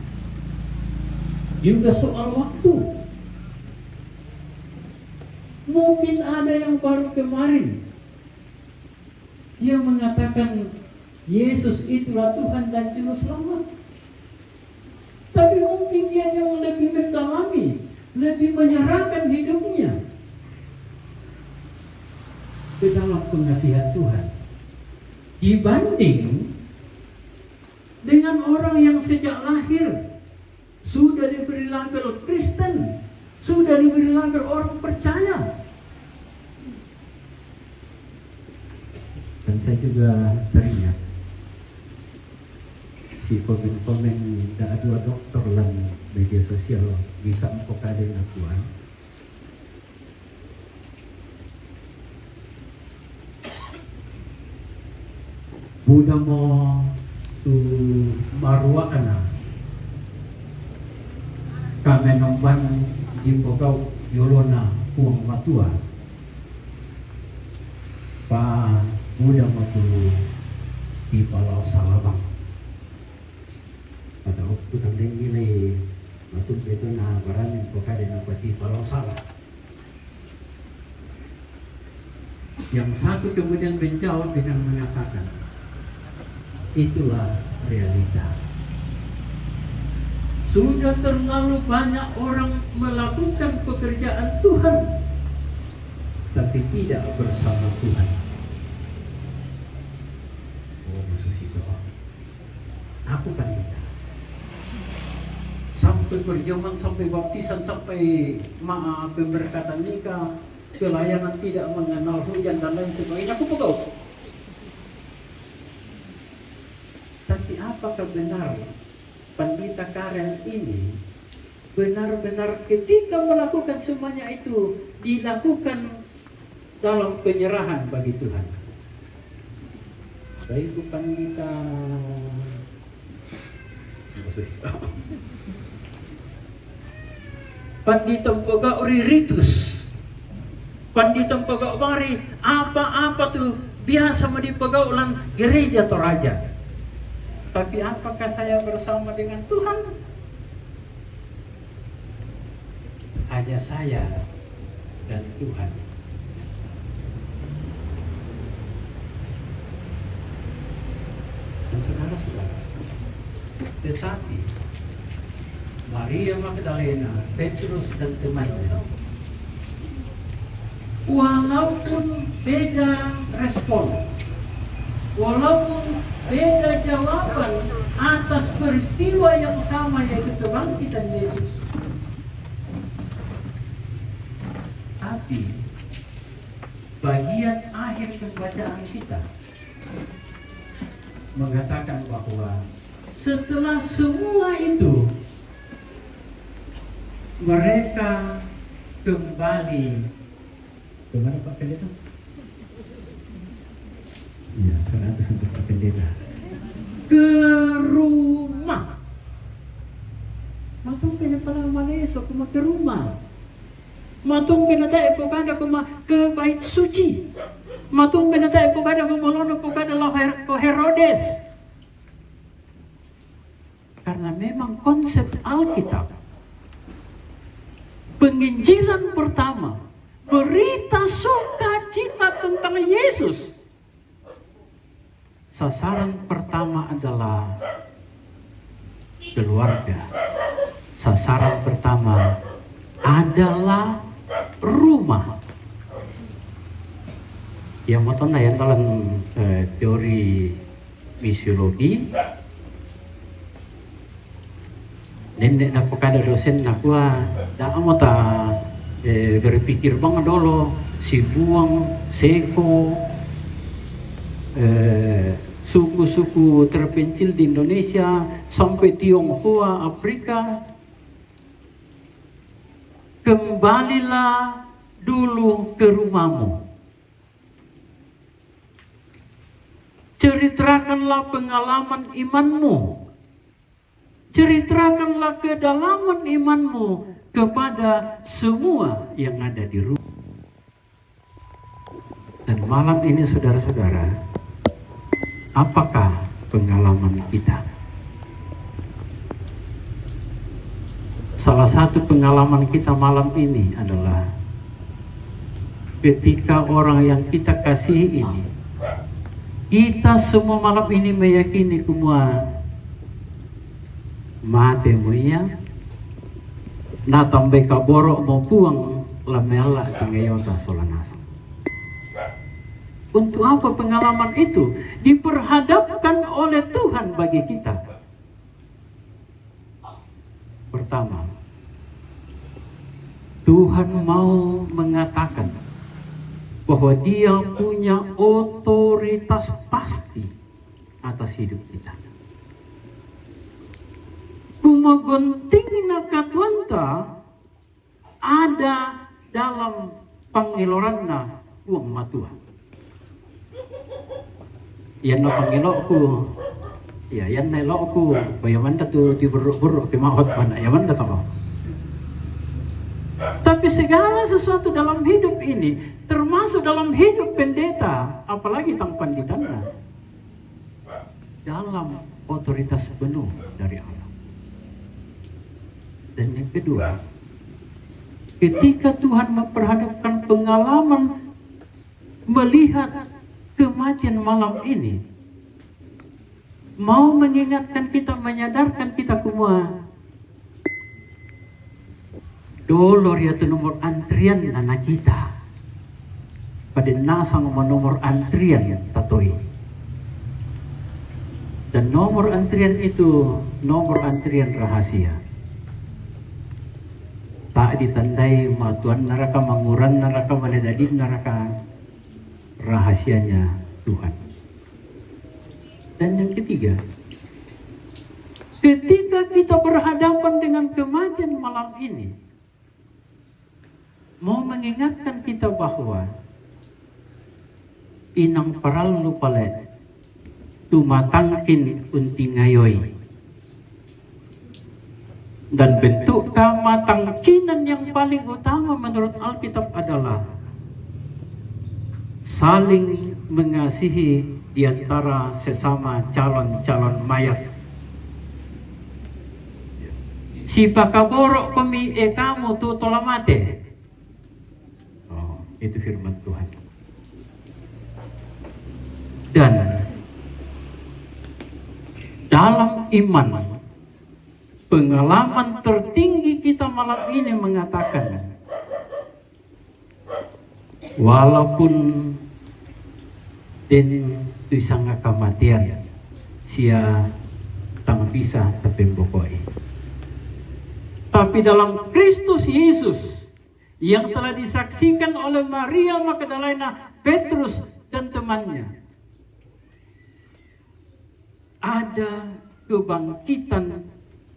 Juga soal waktu, mungkin ada yang baru kemarin dia mengatakan Yesus itulah Tuhan dan Juru Selamat, tapi mungkin dia yang lebih mendalami, lebih menyerahkan hidupnya ke dalam pengasihan Tuhan dibanding dengan orang yang sejak lahir sudah diberi label Kristen, sudah diberi label orang percaya. Dan saya juga teringat si komen-komen dah dua dokter dalam media sosial bisa mempokade akuan. Buddha mo tu marua kana kami nomban di pokau yolona puang matua pa Buddha mo tu di Palau Salabang pada waktu tanding ini matung itu na barang yang pokade na pati Palau Salabang. Yang satu kemudian menjawab dengan mengatakan, itulah realita. Sudah terlalu banyak orang melakukan pekerjaan Tuhan, tapi tidak bersama Tuhan. Oh, Yesus itu aku pandita. Sampai perjamuan, sampai baptisan, sampai pemberkatan nikah, pelayanan tidak mengenal hujan dan lain sebagainya, aku pegau. Tapi apakah benar Pandita Karen ini benar-benar ketika melakukan semuanya itu dilakukan dalam penyerahan bagi Tuhan? Baik Pandita Pandita Mpogao Riritus, Pandita Mpogao Bari, apa-apa tuh biasa mau dipegau ulang gereja Toraja. Tapi apakah saya bersama dengan Tuhan? Hanya saya dan Tuhan. Dan saudara-saudara, tetapi Maria Magdalena, Petrus dan temannya, walaupun beda respon, walaupun beda jawaban atas peristiwa yang sama, yaitu kebangkitan Yesus, tapi bagian akhir pembacaan kita mengatakan bahwa setelah semua itu mereka kembali kemana Pak Pendeta? Iya, 100 untuk Pak Pendeta. Ke rumah. Matung pinapala Malaysia kuma ke rumah. Matung pinatay po kada kuma ke bait suci. Matung pinatay po kada memolono po kada ko Herodes. Karena memang konsep Alkitab penginjilan pertama, berita sukacita tentang Yesus, sasaran pertama adalah keluarga. Sasaran pertama adalah rumah. Yang mau tahu yang dalam teori misiologi, nenek nak kada dosen nak dah mau berpikir bang dulu si buang seko suku-suku terpencil di Indonesia sampai Tionghoa, Afrika. Kembalilah dulu ke rumahmu. Ceritakanlah pengalaman imanmu. Ceritakanlah kedalaman imanmu kepada semua yang ada di rumah. Dan malam ini saudara-saudara, apakah pengalaman kita? Salah satu pengalaman kita malam ini adalah ketika orang yang kita kasihi ini, kita semua malam ini meyakini semua mate muia na tambe kaborok mau puang lamela tingayota solanasa. Untuk apa pengalaman itu diperhadapkan oleh Tuhan bagi kita? Pertama, Tuhan mau mengatakan bahwa Dia punya otoritas pasti atas hidup kita. Kumagontingna katuanta ada dalam pangiloranna uang matua. Yan na pangilokku, ya yan na ilokku, bayaman na tu tiburuk-buruk kimahot pa na, yaman na tamo. Tapi segala sesuatu dalam hidup ini, termasuk dalam hidup pendeta, apalagi tang panditanna, dalam otoritas penuh dari Allah. Dan yang kedua, ketika Tuhan memperhadapkan pengalaman melihat kematian malam ini, mau mengingatkan kita, menyadarkan kita semua, dolor ya tu nomor antrian nana kita pada nasang nomor antrian tatoi. Dan nomor antrian itu nomor antrian rahasia. Tak ditandai matuan neraka, manguran neraka, maledadin neraka, rahasianya Tuhan. Dan yang ketiga, ketika kita berhadapan dengan kematian malam ini, mau mengingatkan kita bahwa inang paral lupalet tumatangkin unti ngayoy. Dan bentuk kamatangkinan yang paling utama menurut Alkitab adalah saling mengasihi di antara sesama calon-calon mayat. Si pakaborok pemi kamu tu tolamate. Oh, itu firman Tuhan. Dan dalam iman, pengalaman tertinggi kita malam ini mengatakan, walaupun den disangka kematian sia tang bisa tapi pokoknya, tapi dalam Kristus Yesus yang telah disaksikan oleh Maria Magdalena, Petrus dan temannya, ada kebangkitan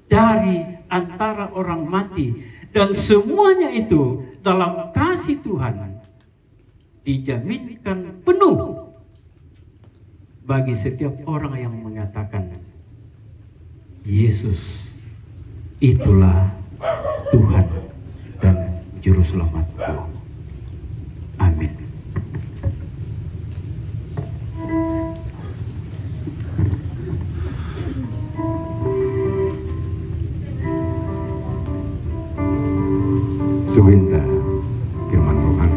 dari antara orang mati, dan semuanya itu dalam kasih Tuhan dijaminkan penuh bagi setiap orang yang mengatakan Yesus itulah Tuhan dan Juru Selamatku. Amin.
Sebentar firman Tuhan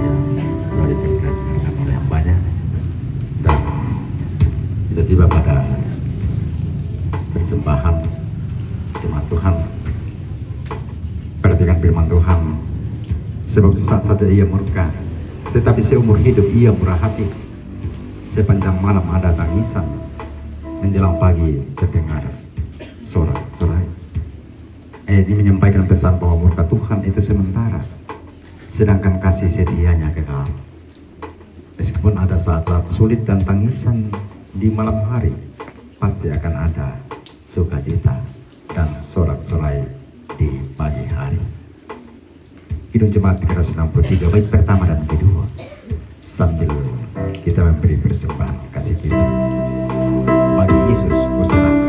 yang telah diperkenalkan oleh yang banyak, dan kita tiba pada persembahan jemaat Tuhan. Perhatikan firman Tuhan. Sebab sesaat saja ia murka, tetapi seumur hidup ia murah hati. Sepanjang malam ada tangisan, menjelang pagi terdengar sorak-sorai. Ayat ini menyampaikan pesan bahwa murka Tuhan itu sementara, sedangkan kasih setianya kekal. Meskipun ada saat-saat sulit dan tangisan di malam hari, pasti akan ada sukacita dan sorak-sorai di pagi hari. Kidung Jemaat 363 bait pertama dan kedua, sambil kita memberi persembahan kasih kita bagi Yesus kuserahkan.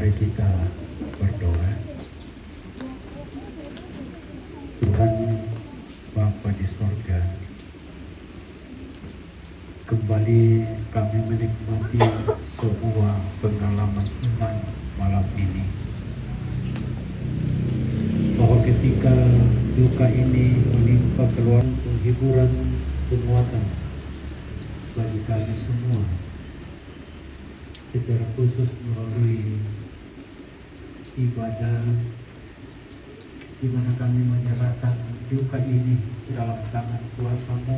Mari kita berdoa. Tuhan Bapa di sorga, kembali kami menikmati sebuah pengalaman iman malam ini, bahwa ketika duka ini menimpa keluarga, penghiburan, penguatan bagi kami semua, secara khusus melalui ibadah di mana kami menyerahkan duka ini ke dalam tangan kuasa-Mu,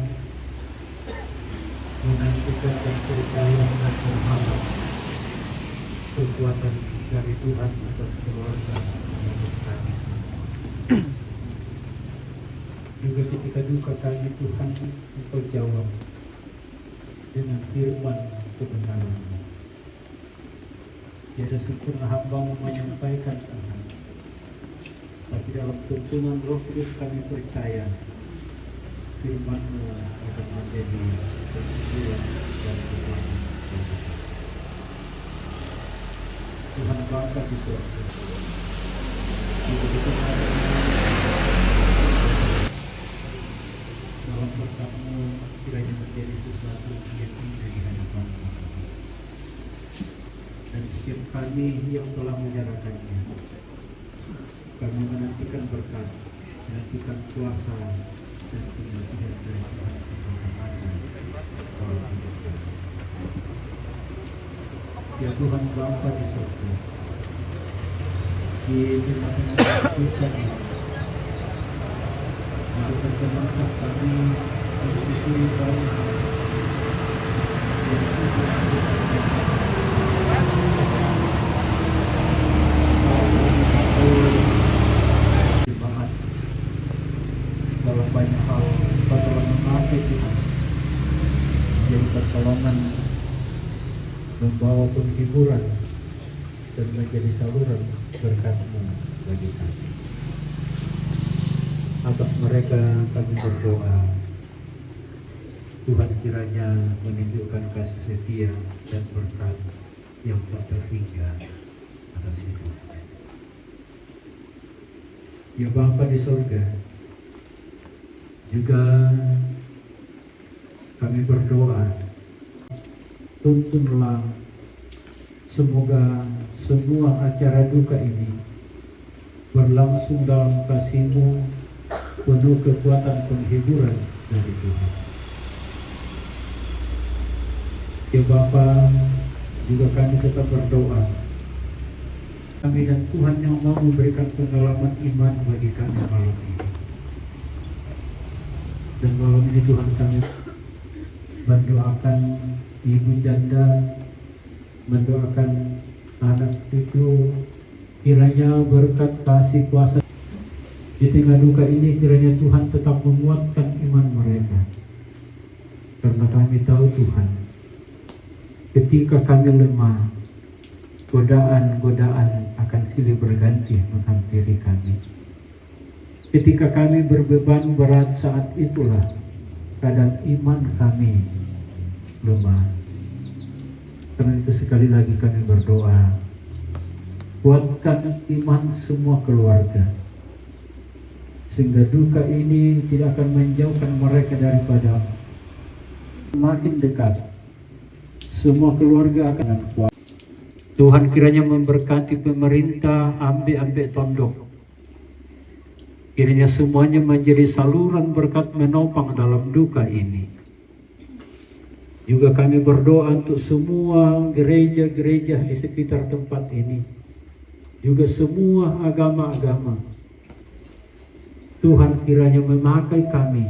menantikan dan percaya dan berharap kekuatan dari Tuhan atas keluarga kami semua. Juga ketika duka kami, Tuhan, Engkau jawab dengan firman kebenaran-Mu. Tiada sempurna hamba-Mu menyampaikan Tuhan, tapi dalam tuntunan Roh Kudus kami percaya firman-Mu akan menjadi kesimpulan dan kekuatan. Tuhan Bapa di surga, dalam berkat-Mu kiranya menjadi sesuatu yang indah di hadapan-Mu, dan setiap kami yang telah menyerahkannya, kami menantikan berkat, menantikan kuasa dan pengasihan dari Tuhan selamanya. Ya Tuhan Bapa di surga, di tengah-tengah kita ini, mari perkenankan kami bersyukuri baru banget dalam banyak hal. Pertolongan kami Tuhan menjadi pertolongan, membawa penghiburan dan menjadi saluran berkat-Mu bagi kami. Atas mereka kami berdoa, Tuhan kiranya menunjukkan kasih setia dan berkat yang tak terhingga atas hidupnya. Ya Bapa di surga, juga kami berdoa, tuntunlah semoga semua acara duka ini berlangsung dalam kasih-Mu, penuh kekuatan penghiburan dari Tuhan. Ya Bapa, juga kami tetap berdoa, kami dan Tuhan yang mau memberikan pengalaman iman bagi kami malam ini. Dan malam ini Tuhan kami mendoakan ibu janda, mendoakan anak itu, kiranya berkat kasih kuasa di tengah duka ini, kiranya Tuhan tetap menguatkan iman mereka. Karena kami tahu Tuhan, ketika kami lemah, godaan-godaan akan silih berganti menghampiri kami. Ketika kami berbeban berat, saat itulah kadang iman kami lemah. Karena itu sekali lagi kami berdoa, kuatkan iman semua keluarga, sehingga duka ini tidak akan menjauhkan mereka daripada makin dekat. Semua keluarga akan kuat. Tuhan kiranya memberkati pemerintah, ambek-ambek tondok. Kiranya semuanya menjadi saluran berkat menopang dalam duka ini. Juga kami berdoa untuk semua gereja-gereja di sekitar tempat ini. Juga semua agama-agama. Tuhan kiranya memakai kami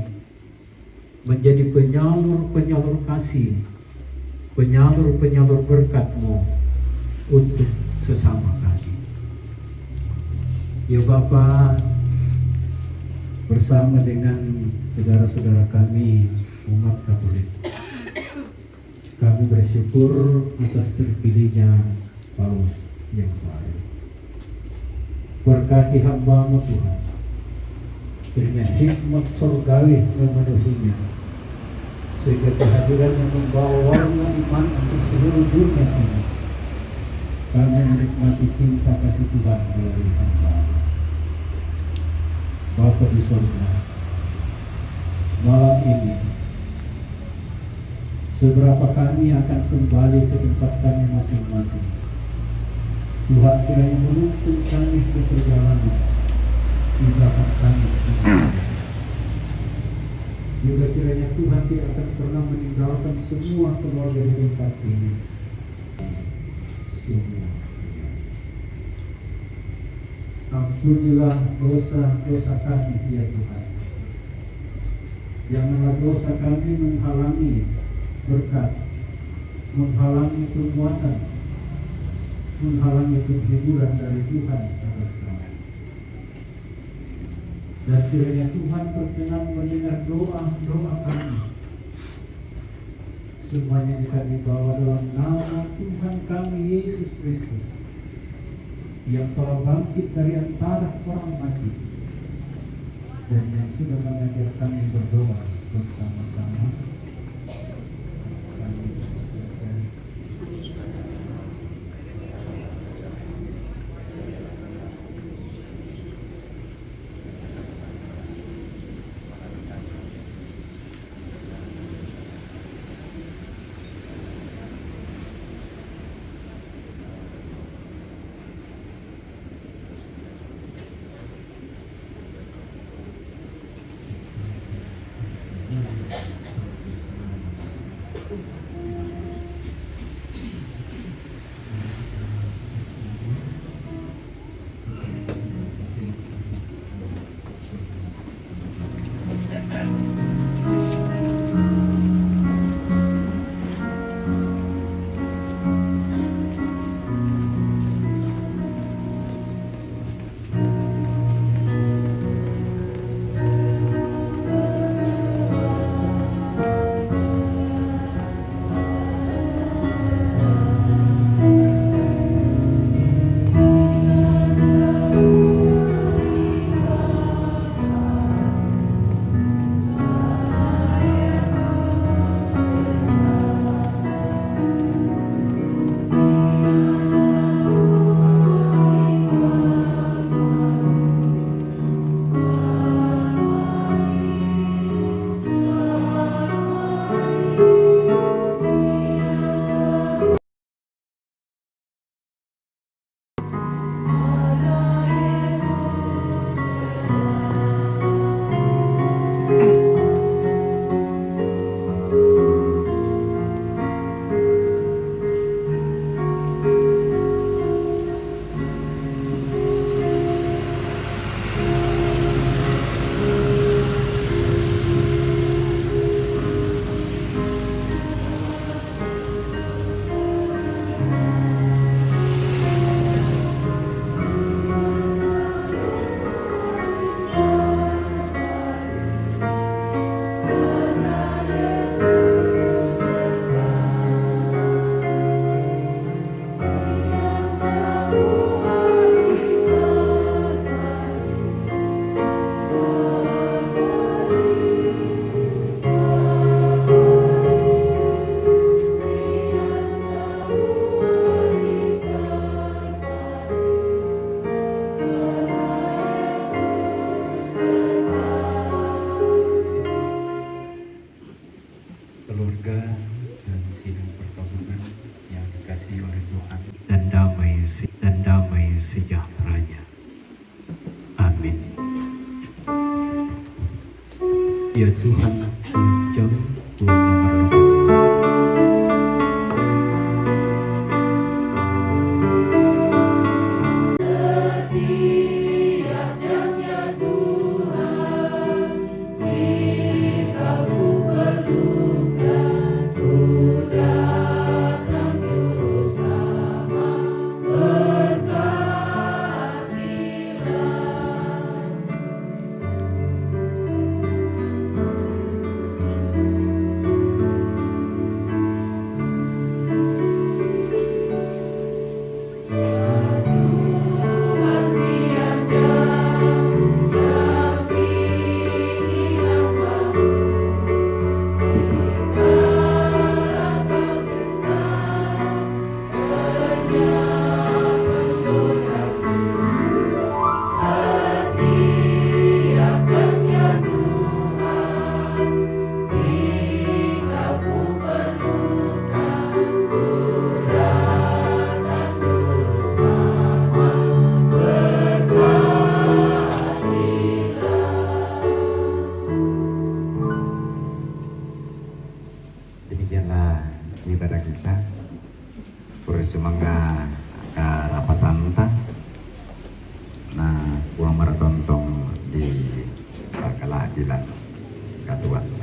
menjadi penyalur-penyalur kasih, penyalur-penyalur berkat-Mu untuk sesama kami. Ya Bapa, bersama dengan saudara-saudara kami umat Katolik, kami bersyukur atas terpilihnya Paus yang baru. Berkati hamba-Mu Tuhan, kiranya hikmat surgawi memenuhinya, sehingga kehadirannya membawa warna iman untuk seluruh dunia ini. kami menikmati cinta kasih Tuhan melalui hamba Bapa di surga. Malam ini seberapa kami akan kembali ke tempat kami masing-masing. Tuhan kiranya menuntun kami ke perjalanan di belakang kami. Juga kiranya Tuhan tidak akan pernah meninggalkan semua keluarga di tempat ini. Ampunilah dosa-dosa kami ya Tuhan. Janganlah dosa kami menghalangi berkat, menghalangi kekuatan, menghalangi penghiburan dari Tuhan atas kami. Dan kiranya Tuhan berkenan mendengar doa-doa kami. Semuanya kami bawa dalam nama Tuhan kami Yesus Kristus yang telah bangkit dari antara orang mati dan yang sudah mengajar kami berdoa bersama-sama.
Keluarga dan sidang perkampungan yang dikasihi oleh Tuhan dan damai sejahteranya. Amin. Ya Tuhan, jam Tuhan memerlukan.
Bersama
Demikianlah ibadah kita. Kursimangga Karapasanta. Nah, uang maratontong di Bakala Dilan Katuan.